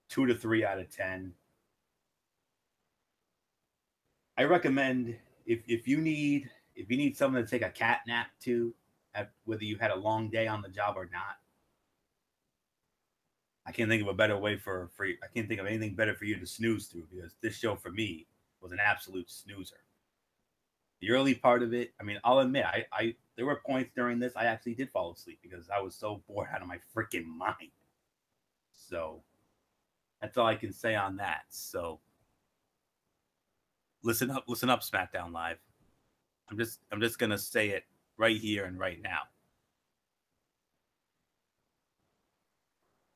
2 to 3 out of 10. I recommend if you need someone to take a cat nap to, whether you had a long day on the job or not. I can't think of a better way I can't think of anything better for you to snooze through, because this show for me was an absolute snoozer. The early part of it, I mean, I'll admit, I there were points during this I actually did fall asleep because I was so bored out of my freaking mind. So that's all I can say on that. So listen up, SmackDown Live. I'm just gonna say it right here and right now.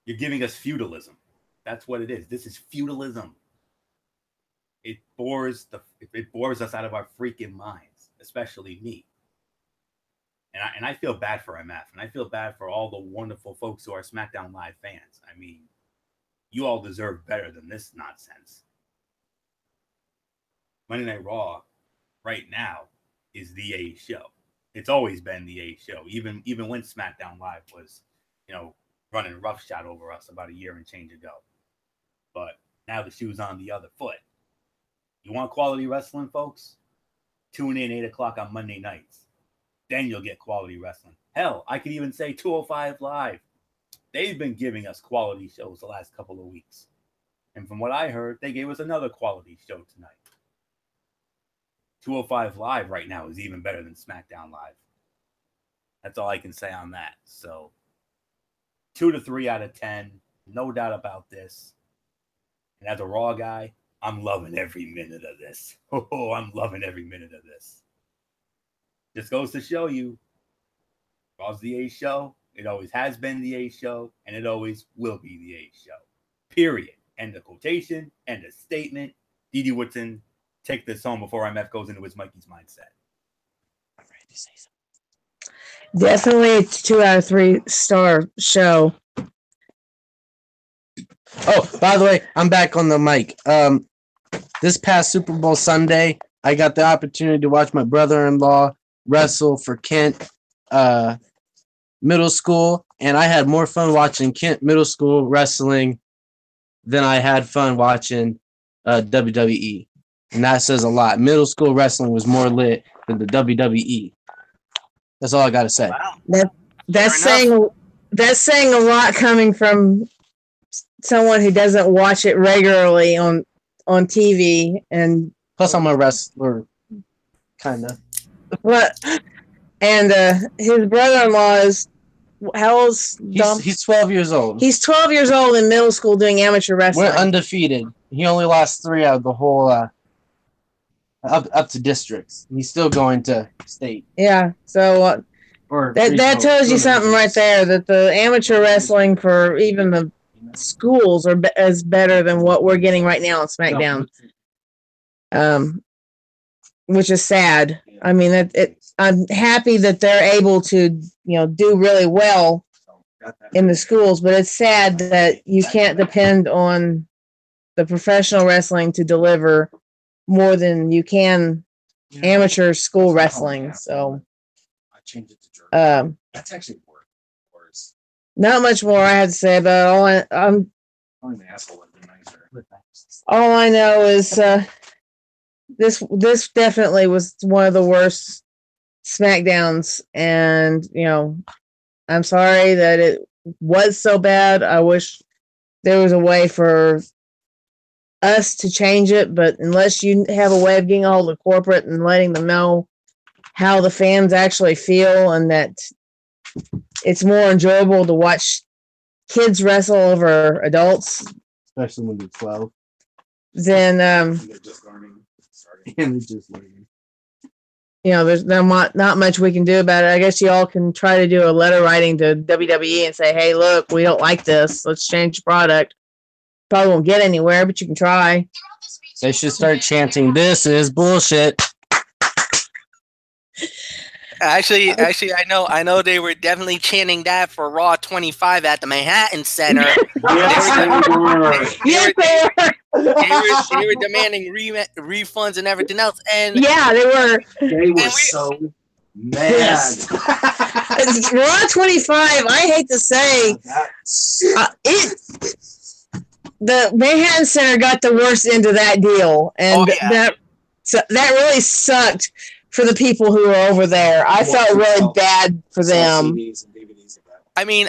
You're giving us feudalism. That's what it is. This is feudalism. It bores us out of our freaking minds, especially me. And I feel bad for MF, and I feel bad for all the wonderful folks who are SmackDown Live fans. I mean, you all deserve better than this nonsense. Monday Night Raw right now is the A show. It's always been the A show, even when SmackDown Live was, running roughshod over us about a year and change ago. But now the shoe's on the other foot. You want quality wrestling, folks? Tune in 8 o'clock on Monday nights. Then you'll get quality wrestling. Hell, I could even say 205 Live. They've been giving us quality shows the last couple of weeks. And from what I heard, they gave us another quality show tonight. 205 Live right now is even better than SmackDown Live. That's all I can say on that. So 2 to 3 out of 10. No doubt about this. And as a Raw guy, I'm loving every minute of this. Oh, I'm loving every minute of this. Just goes to show you, Raw's the A show. It always has been the A show, and it always will be the A show. Period. End of quotation. End of statement. D.D. Woodson, take this home before MF goes into his Mikey's mindset. Definitely a 2 out of 3 star show. Oh, by the way, I'm back on the mic. This past Super Bowl Sunday, I got the opportunity to watch my brother-in-law wrestle for Kent Middle School, and I had more fun watching Kent Middle School wrestling than I had fun watching WWE. And that says a lot. Middle school wrestling was more lit than the WWE. That's all I got to say. Wow. That's saying a lot coming from someone who doesn't watch it regularly on TV. And plus, I'm a wrestler, kind of. What? And his brother-in-law is how old's Dom? He's 12 years old. He's 12 years old in middle school doing amateur wrestling. We're undefeated. He only lost 3 out of the whole up to districts. He's still going to state. Yeah, so that tells you something right there, that the amateur wrestling for even the schools is better than what we're getting right now on SmackDown. Which is sad. I mean, I'm happy that they're able to, do really well in the schools, but it's sad that you can't depend on the professional wrestling to deliver more than you can amateur school wrestling. So, That's actually worse. not much more I have to say about it. All I know is this definitely was one of the worst SmackDowns, and I'm sorry that it was so bad. I wish there was a way for us to change it, but unless you have a way of getting a hold of corporate and letting them know how the fans actually feel, and that it's more enjoyable to watch kids wrestle over adults, especially when they're 12. Then They're just learning. there's not much we can do about it. I guess you all can try to do a letter writing to WWE and say, hey, look, we don't like this. Let's change the product. Probably won't get anywhere, but you can try. They should start chanting, "This is bullshit." Actually, I know they were definitely chanting that for Raw 25 at the Manhattan Center. Yes, They were demanding refunds and everything else. And yeah, they were. They were so mad. Yes. Raw 25, I hate to say, the Manhattan Center got the worst end of that deal, and that really sucked for the people who were over there. I felt really bad for them. I mean,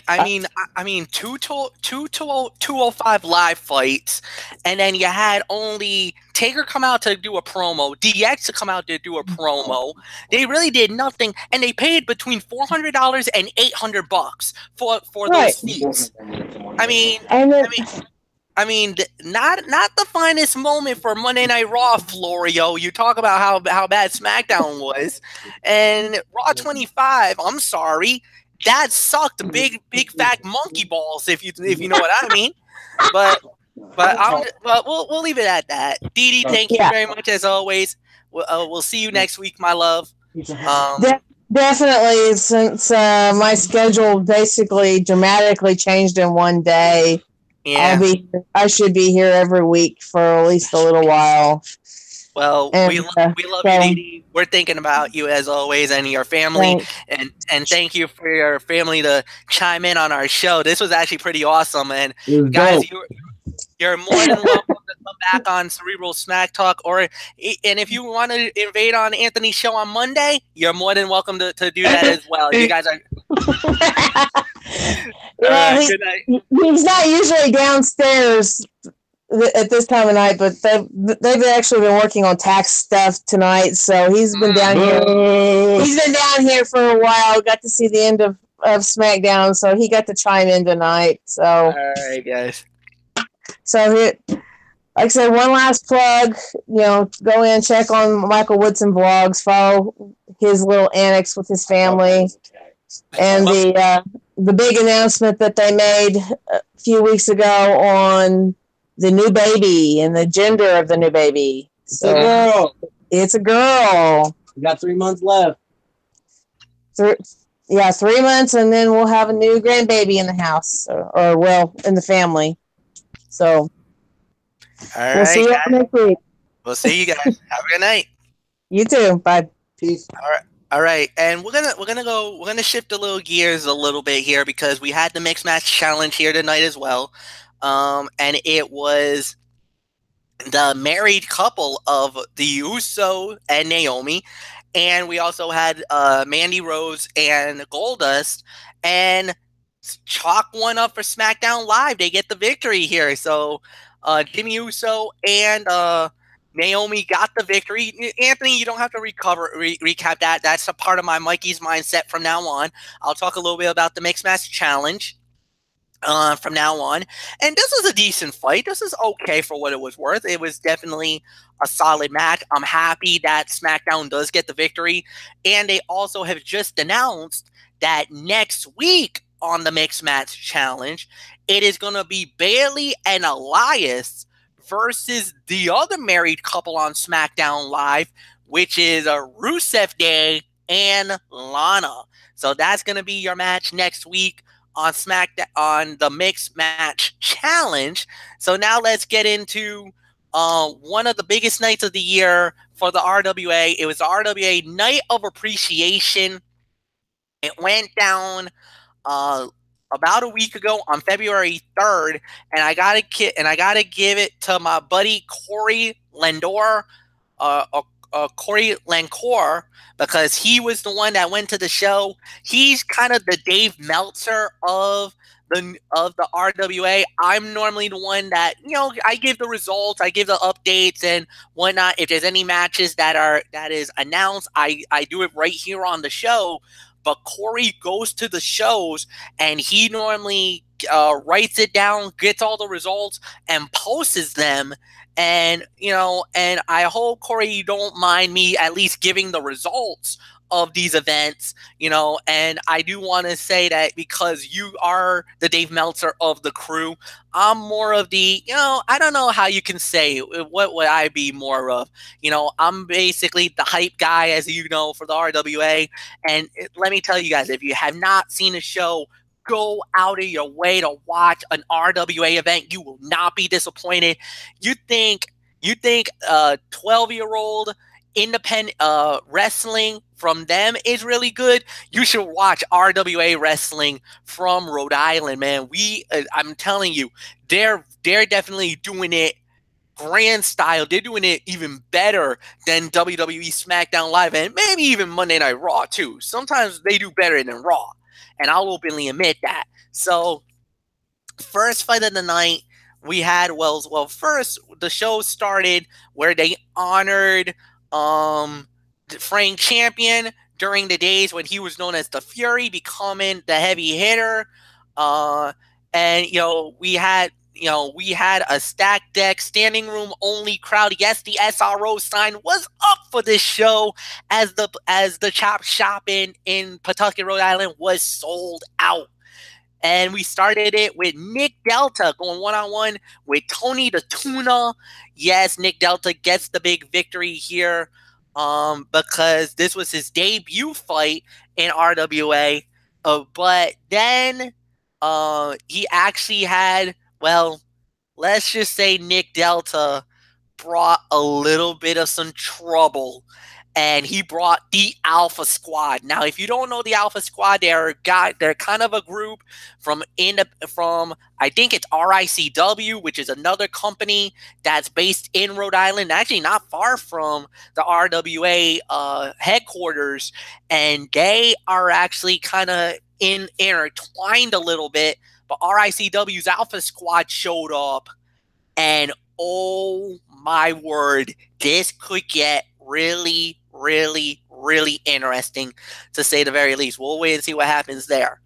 two 205 live fights, and then you had only Taker come out to do a promo, DX to come out to do a promo. They really did nothing, and they paid between $400 and $800 for those seats. I mean, not the finest moment for Monday Night Raw, Florio. You talk about how bad SmackDown was, and Raw 25. I'm sorry, that sucked. Big fat monkey balls, if you know what I mean. But we'll leave it at that. Dee Dee, thank you very much as always. We'll see you next week, my love. Definitely, since my schedule basically dramatically changed in one day. Yeah. I should be here every week for at least a little while. Well, we love you, Dee Dee. We're thinking about you as always and your family. Thanks. And thank you for your family to chime in on our show. This was actually pretty awesome. And guys, you're more than welcome to come back on Cerebral Smack Talk. And if you want to invade on Anthony's show on Monday, you're more than welcome to do that as well. You guys are... good night. He's not usually downstairs at this time of night, but they've actually been working on tax stuff tonight, so he's been down here. He's been down here for a while. Got to see the end of SmackDown, so he got to chime in tonight. So, all right, guys. So, like I said, one last plug. Go in, check on Michael Woodson vlogs, follow his little annex with his family, and the big announcement that they made a few weeks ago on the new baby and the gender of the new baby. It's a girl. It's a girl. We got 3 months left. 3 months, and then we'll have a new grandbaby in the house, or well, in the family. So we'll see you next week. We'll see you guys. Have a good night. You too. Bye. Peace. All right, and we're gonna shift a little gears a little bit here because we had the mixed match challenge here tonight as well, and it was the married couple of the Uso and Naomi, and we also had Mandy Rose and Goldust, and chalk one up for SmackDown Live. They get the victory here. So Jimmy Uso and Naomi got the victory. Anthony, you don't have to recap that. That's a part of my Mikey's mindset from now on. I'll talk a little bit about the mixed match challenge from now on. And this was a decent fight. This is okay for what it was worth. It was definitely a solid match. I'm happy that SmackDown does get the victory. And they also have just announced that next week on the mixed match challenge, it is going to be Bayley and Elias versus the other married couple on SmackDown Live, which is Rusev Day and Lana. So that's going to be your match next week on SmackDown on the mixed match challenge. So now let's get into one of the biggest nights of the year for the RWA. It was the RWA Night of Appreciation. It went down about a week ago on February 3rd, and I gotta give it to my buddy Corey Landor, Corey Lancour, because he was the one that went to the show. He's kind of the Dave Meltzer of the RWA. I'm normally the one that, I give the results, I give the updates and whatnot. If there's any matches that is announced, I do it right here on the show. But Corey goes to the shows and he normally writes it down, gets all the results, and posts them. And, and I hope, Corey, you don't mind me at least giving the results of these events, and I do want to say that because you are the Dave Meltzer of the crew, I'm more of the, I don't know how you can say, what would I be more of? I'm basically the hype guy, as you know, for the RWA. And let me tell you guys, if you have not seen a show, go out of your way to watch an RWA event. You will not be disappointed. You think 12-year-old independent wrestling from them is really good, you should watch RWA wrestling from Rhode Island, man. I'm telling you, they're definitely doing it grand style. They're doing it even better than WWE SmackDown Live and maybe even Monday Night Raw too. Sometimes they do better than Raw, and I'll openly admit that. So first fight of the night, we had first the show started where they honored Frank Champion during the days when he was known as the Fury, becoming the heavy hitter. And we had a stacked deck, standing room only crowd. Yes, the SRO sign was up for this show as the Chop Shop in Pawtucket, Rhode Island was sold out. And we started it with Nick Delta going one-on-one with Tony the Tuna. Yes, Nick Delta gets the big victory here because this was his debut fight in RWA. But then he actually had, let's just say Nick Delta brought a little bit of some trouble. And he brought the Alpha Squad. Now, if you don't know the Alpha Squad, they're kind of a group from I think it's RICW, which is another company that's based in Rhode Island, actually not far from the RWA headquarters, and they are actually kind of intertwined a little bit. But RICW's Alpha Squad showed up, and oh my word, this could get really, really, really interesting, to say the very least. We'll wait and see what happens there.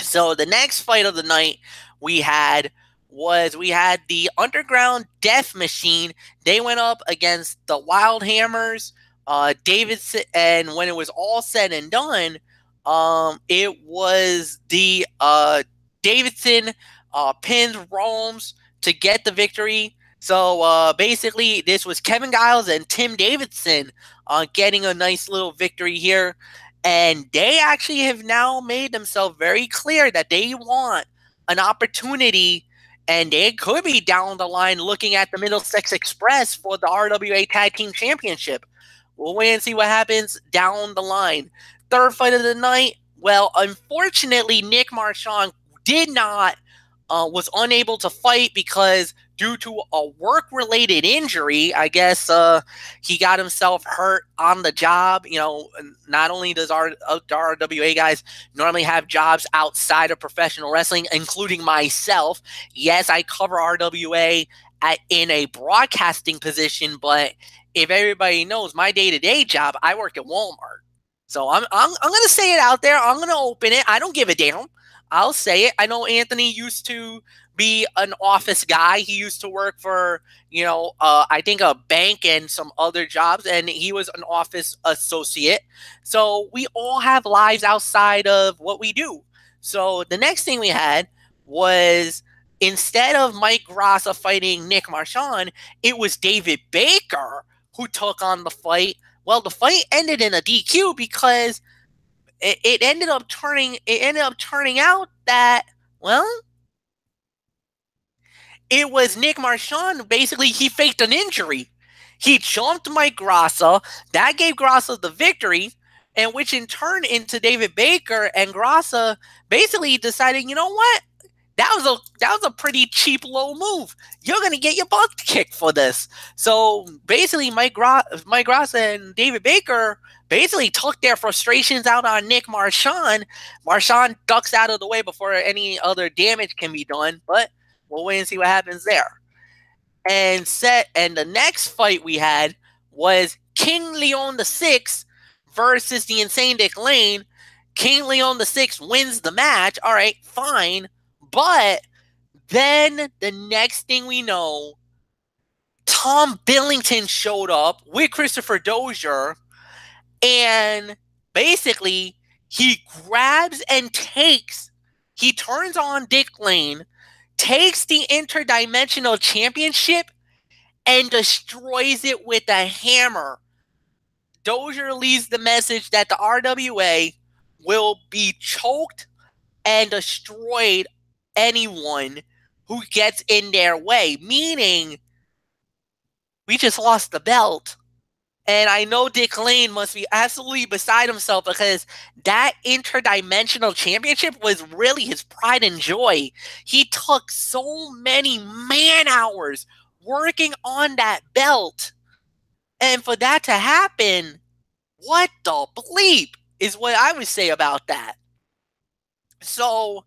So the next fight of the night we had the Underground Death Machine. They went up against the Wild Hammers, Davidson, and when it was all said and done, it was the Davidson pins Rome's to get the victory. So basically, this was Kevin Giles and Tim Davidson getting a nice little victory here. And they actually have now made themselves very clear that they want an opportunity, and they could be down the line looking at the Middlesex Express for the RWA Tag Team Championship. We'll wait and see what happens down the line. Third fight of the night. Well, unfortunately, Nick Marchand did not was unable to fight because due to a work-related injury, I guess he got himself hurt on the job. You know, not only does our RWA guys normally have jobs outside of professional wrestling, including myself. Yes, I cover RWA in a broadcasting position, but if everybody knows my day-to-day job, I work at Walmart. So I'm gonna say it out there. I'm gonna open it. I don't give a damn. I'll say it. I know Anthony used to be an office guy. He used to work for, I think a bank and some other jobs, and he was an office associate. So we all have lives outside of what we do. So the next thing we had was, instead of Mike Grassa fighting Nick Marchand, it was David Baker who took on the fight. Well, the fight ended in a DQ because it ended up turning out that, well, it was Nick Marchand. Basically, he faked an injury. He jumped Mike Grassa. That gave Grassa the victory, and which in turn into David Baker, and Grassa basically decided, you know what? That was a pretty cheap low move. You're gonna get your butt kicked for this. So basically, Mike Grassa and David Baker basically took their frustrations out on Nick Marchand. Marchand ducks out of the way before any other damage can be done, but we'll wait and see what happens there. And the next fight we had was King Leon VI versus the Insane Dick Lane. King Leon VI wins the match. All right, fine. But then the next thing we know, Tom Billington showed up with Christopher Dozier, and basically he grabs and he turns on Dick Lane, takes the Interdimensional Championship, and destroys it with a hammer. Dozier leaves the message that the RWA will be choked and destroyed anyone who gets in their way, meaning we just lost the belt. And I know Dick Lane must be absolutely beside himself because that Interdimensional Championship was really his pride and joy. He took so many man hours working on that belt. And for that to happen, what the bleep is what I would say about that. So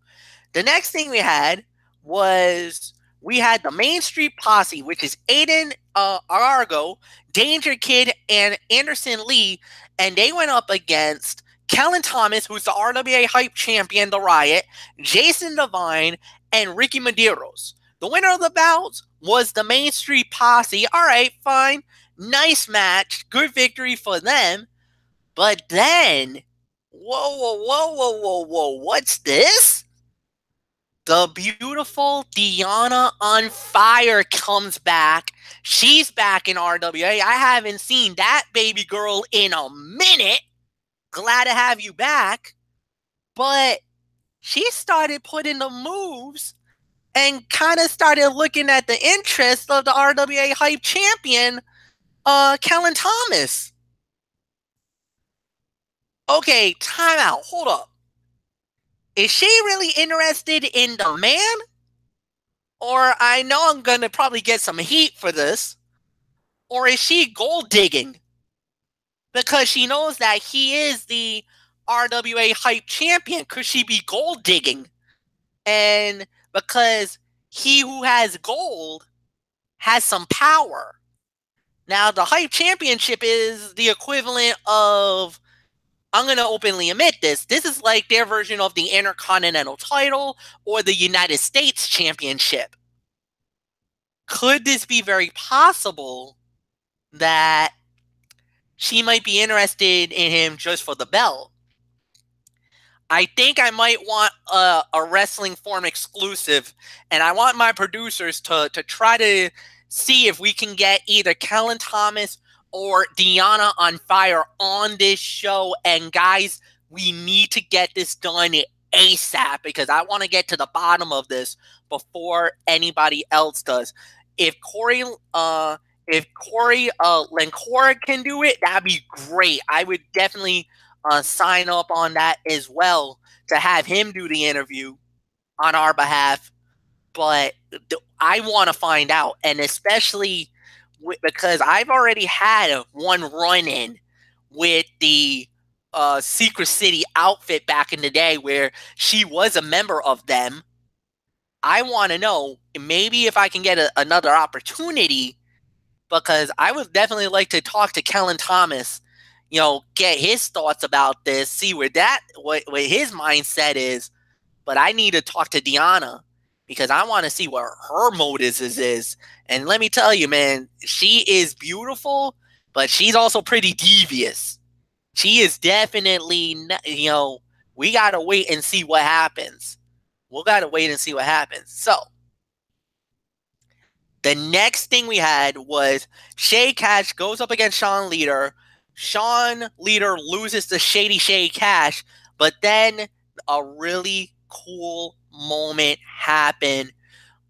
the next thing we had was the Main Street Posse, which is Aiden Argo, Danger Kid, and Anderson Lee, and they went up against Kellen Thomas, who's the RWA Hype Champion, The Riot, Jason Devine, and Ricky Medeiros. The winner of the bout was the Main Street Posse. All right, fine. Nice match. Good victory for them. But then, whoa, what's this? The beautiful Deanna on Fire comes back. She's back in RWA. I haven't seen that baby girl in a minute. Glad to have you back. But she started putting the moves and kind of started looking at the interest of the RWA Hype Champion, Kellen Thomas. Okay, time out. Hold up. Is she really interested in the man? Or I know I'm going to probably get some heat for this. Or is she gold digging? Because she knows that he is the RWA Hype Champion. Could she be gold digging? And because he who has gold has some power. Now, the Hype Championship is the equivalent of, I'm going to openly admit this. This is like their version of the Intercontinental title or the United States Championship. Could this be very possible that she might be interested in him just for the belt? I think I might want a Wrestling Form exclusive, and I want my producers to try to see if we can get either Kellen Thomas or Deanna on Fire on this show. And guys, we need to get this done ASAP because I want to get to the bottom of this before anybody else does. If Corey Lancora can do it, that'd be great. I would definitely sign up on that as well to have him do the interview on our behalf. But I want to find out, and especially because I've already had one run-in with the Secret City outfit back in the day where she was a member of them. I want to know maybe if I can get another opportunity, because I would definitely like to talk to Kellen Thomas, get his thoughts about this, see what his mindset is. But I need to talk to Deanna because I want to see what her motives is. And let me tell you, man, she is beautiful, but she's also pretty devious. She is definitely, we got to wait and see what happens. We'll got to wait and see what happens. So, the next thing we had was Shay Cash goes up against Sean Leader. Sean Leader loses to Shady Shay Cash, but then a really cool moment happened.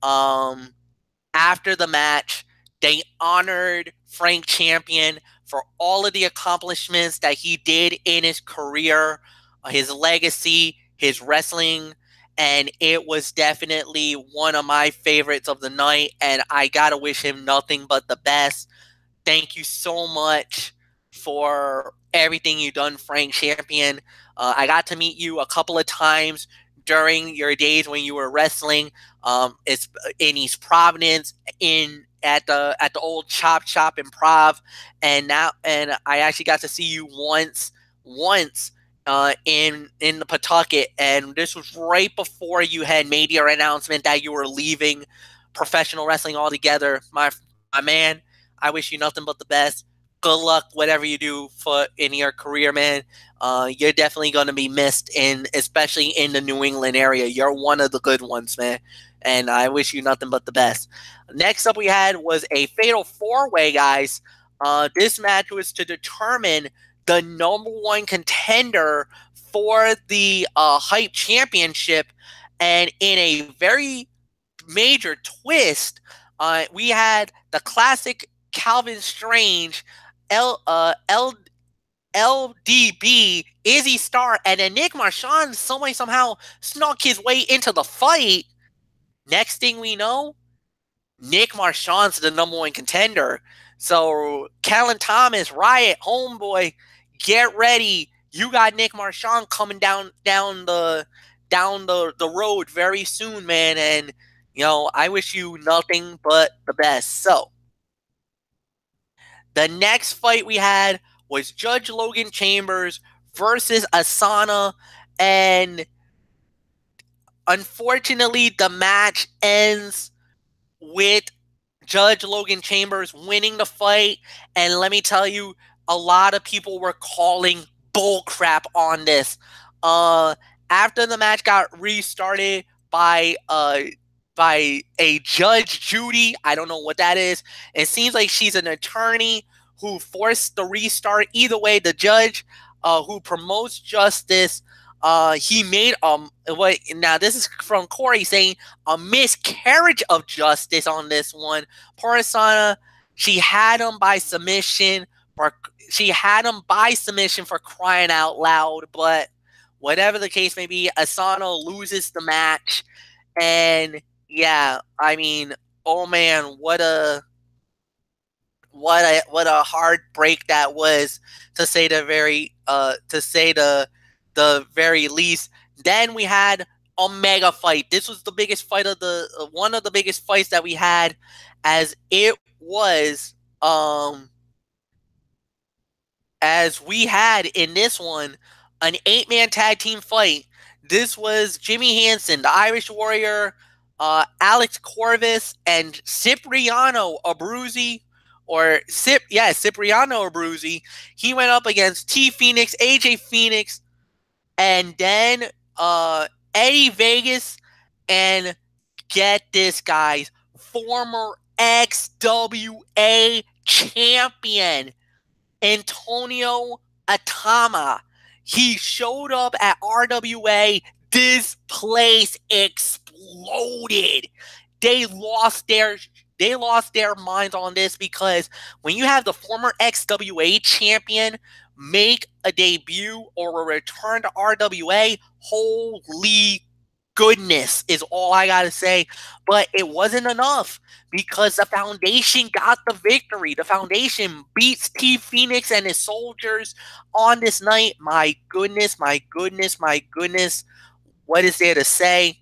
After the match, they honored Frank Champion for all of the accomplishments that he did in his career, his legacy, his wrestling, and it was definitely one of my favorites of the night, and I gotta wish him nothing but the best. Thank you so much for everything you've done, Frank Champion. I got to meet you a couple of times during your days when you were wrestling. It's in East Providence, at the old Chop Shop Improv, and I actually got to see you once in the Pawtucket, and this was right before you had made your announcement that you were leaving professional wrestling altogether. My man, I wish you nothing but the best. Good luck, whatever you do in your career, man. You're definitely going to be missed, especially in the New England area. You're one of the good ones, man, and I wish you nothing but the best. Next up we had was a Fatal 4-Way, guys. This match was to determine the number one contender for the Hype Championship, and in a very major twist, we had the classic Calvin Strange, LDB, Izzy Star, and then Nick Marchand somehow snuck his way into the fight. Next thing we know, Nick Marchand's the number one contender. So Kellen Thomas, Riot, homeboy, get ready. You got Nick Marchand coming down the road very soon, man. And I wish you nothing but the best. So the next fight we had was Judge Logan Chambers versus Asana, and unfortunately the match ends with Judge Logan Chambers winning the fight. And let me tell you, a lot of people were calling bull crap on this. After the match got restarted by a Judge Judy, I don't know what that is. It seems like she's an attorney who forced the restart. Either way, the judge who promotes justice, he made now this is from Corey saying a miscarriage of justice on this one. Poor Asana, she had him by submission for crying out loud. But whatever the case may be, Asana loses the match, and yeah, I mean, oh man, what a hard break that was, to say the very least. Then we had a mega fight. This was the biggest fight of one of the biggest fights that we had, as it was as we had in this one an 8-man tag team fight. This was Jimmy Hansen, the Irish Warrior, Alex Corvus, and Cipriano Abruzzi. Cipriano Abruzzi. He went up against T Phoenix, AJ Phoenix, and then Eddie Vegas, and get this, guys, former XWA champion, Antonio Atama. He showed up at RWA. This place exploded. They lost their minds on this, because when you have the former XWA champion make a debut or a return to RWA, holy goodness is all I gotta say. But it wasn't enough, because the Foundation got the victory. The Foundation beats T Phoenix and his soldiers on this night. My goodness, my goodness, my goodness. What is there to say?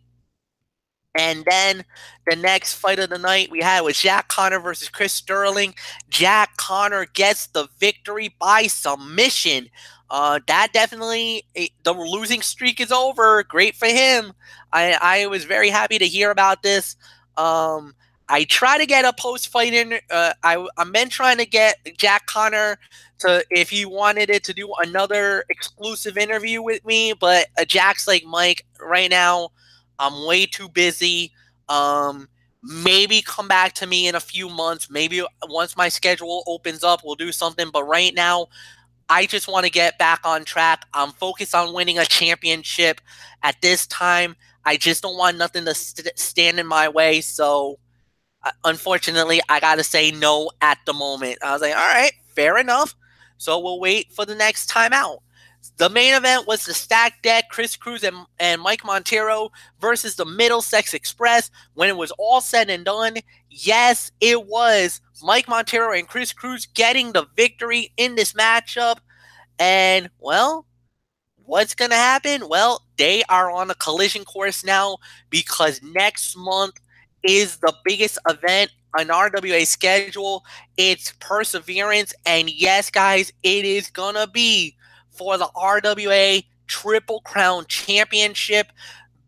And then the next fight of the night we had was Jack Connor versus Chris Sterling. Jack Connor gets the victory by submission. That definitely, the losing streak is over. Great for him. I was very happy to hear about this. I try to get a post-fight in. I've been trying to get Jack Connor to, if he wanted it, to do another exclusive interview with me. But Jack's like, Mike, right now, I'm way too busy. Maybe come back to me in a few months. Maybe once my schedule opens up, we'll do something. But right now, I just want to get back on track. I'm focused on winning a championship at this time. I just don't want nothing to stand in my way. So, unfortunately, I got to say no at the moment. I was like, all right, fair enough. So we'll wait for the next time out. The main event was the Stack Deck, Chris Cruz and Mike Montero versus the Middlesex Express. When it was all said and done, yes, it was Mike Montero and Chris Cruz getting the victory in this matchup. And, well, what's going to happen? Well, they are on a collision course now, because next month is the biggest event on RWA schedule. It's Perseverance. And yes, guys, it is going to be for the RWA Triple Crown Championship.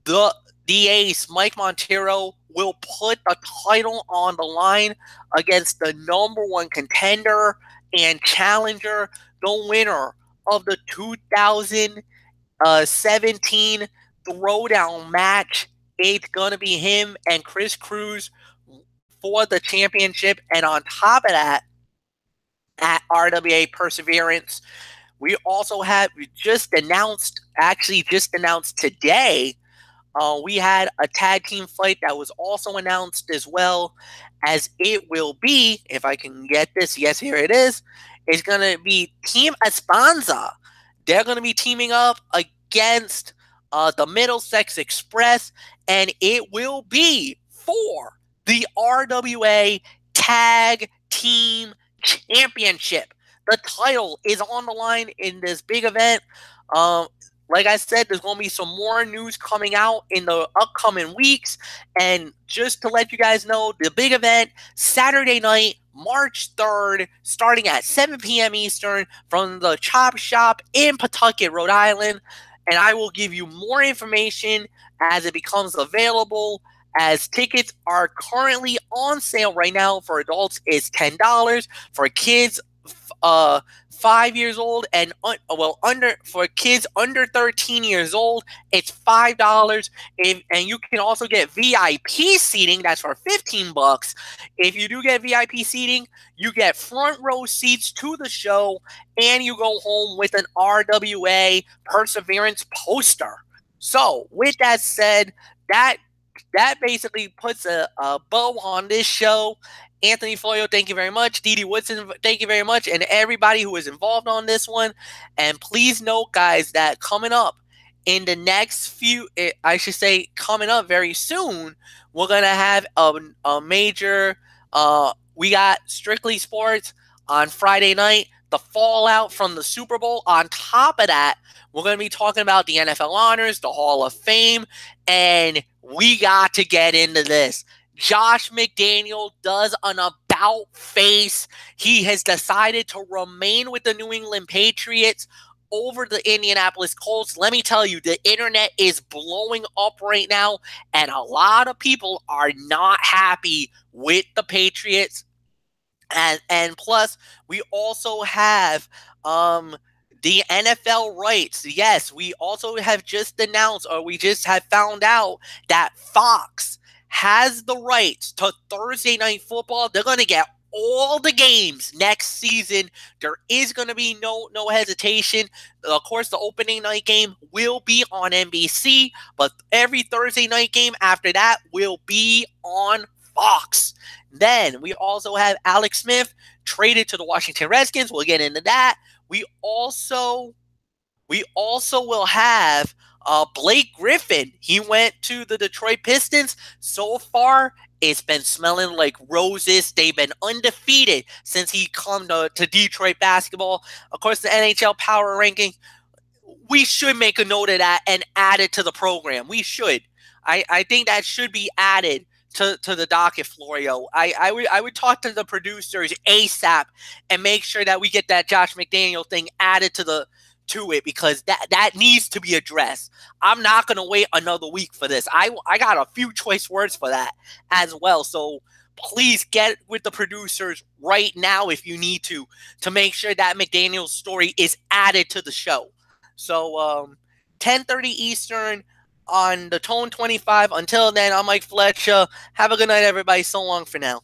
The ace, Mike Montero, will put the title on the line against the #1 contender and challenger, the winner of the 2017 Throwdown match. It's going to be him and Chris Cruz for the championship. And on top of that, at RWA Perseverance, we also have just announced today, we had a tag team fight that was also announced as well, as it will be, if I can get this, yes, here it is, it's going to be Team Espanza. They're going to be teaming up against the Middlesex Express, and it will be for the RWA Tag Team Championship. The title is on the line in this big event. Like I said, there's going to be some more news coming out in the upcoming weeks. And just to let you guys know, the big event, Saturday night, March 3rd, starting at 7 p.m. Eastern from the Chop Shop in Pawtucket, Rhode Island. And I will give you more information as it becomes available, as tickets are currently on sale right now. For adults, it's $10. For kids, 5 years old and for kids under 13 years old, it's $5. And you can also get VIP seating. That's for $15. If you do get VIP seating, you get front row seats to the show, and you go home with an RWA Perseverance poster. So, with that said, that basically puts a bow on this show. Anthony Florio, thank you very much. Dee Dee Woodson, thank you very much. And everybody who was involved on this one. And please note, guys, that coming up in the next few, coming up very soon, we're going to have a major, we got Strictly Sports on Friday night, the fallout from the Super Bowl. On top of that, we're going to be talking about the NFL honors, the Hall of Fame, and we got to get into this. Josh McDaniel does an about face. He has decided to remain with the New England Patriots over the Indianapolis Colts. Let me tell you, the internet is blowing up right now, and a lot of people are not happy with the Patriots. And plus, we also have the NFL rights. Yes, we also have just announced, or we just have found out, that Fox has the rights to Thursday Night Football. They're going to get all the games next season. There is going to be no hesitation. Of course, the opening night game will be on NBC, but every Thursday night game after that will be on Fox. Then we also have Alex Smith traded to the Washington Redskins. We'll get into that. We also will have Blake Griffin. He went to the Detroit Pistons. So far, it's been smelling like roses. They've been undefeated since he come to Detroit basketball. Of course, the NHL power ranking, we should make a note of that and add it to the program. We should. I think that should be added to the docket, Florio. I would talk to the producers ASAP and make sure that we get that Josh McDaniel thing added to it, because that needs to be addressed. I'm not going to wait another week for this. I got a few choice words for that as well. So please get with the producers right now if you need to make sure that McDaniel's story is added to the show. So 10:30 Eastern on the Tone 25. Until then, I'm Mike Fletcher. Have a good night, everybody. So long for now.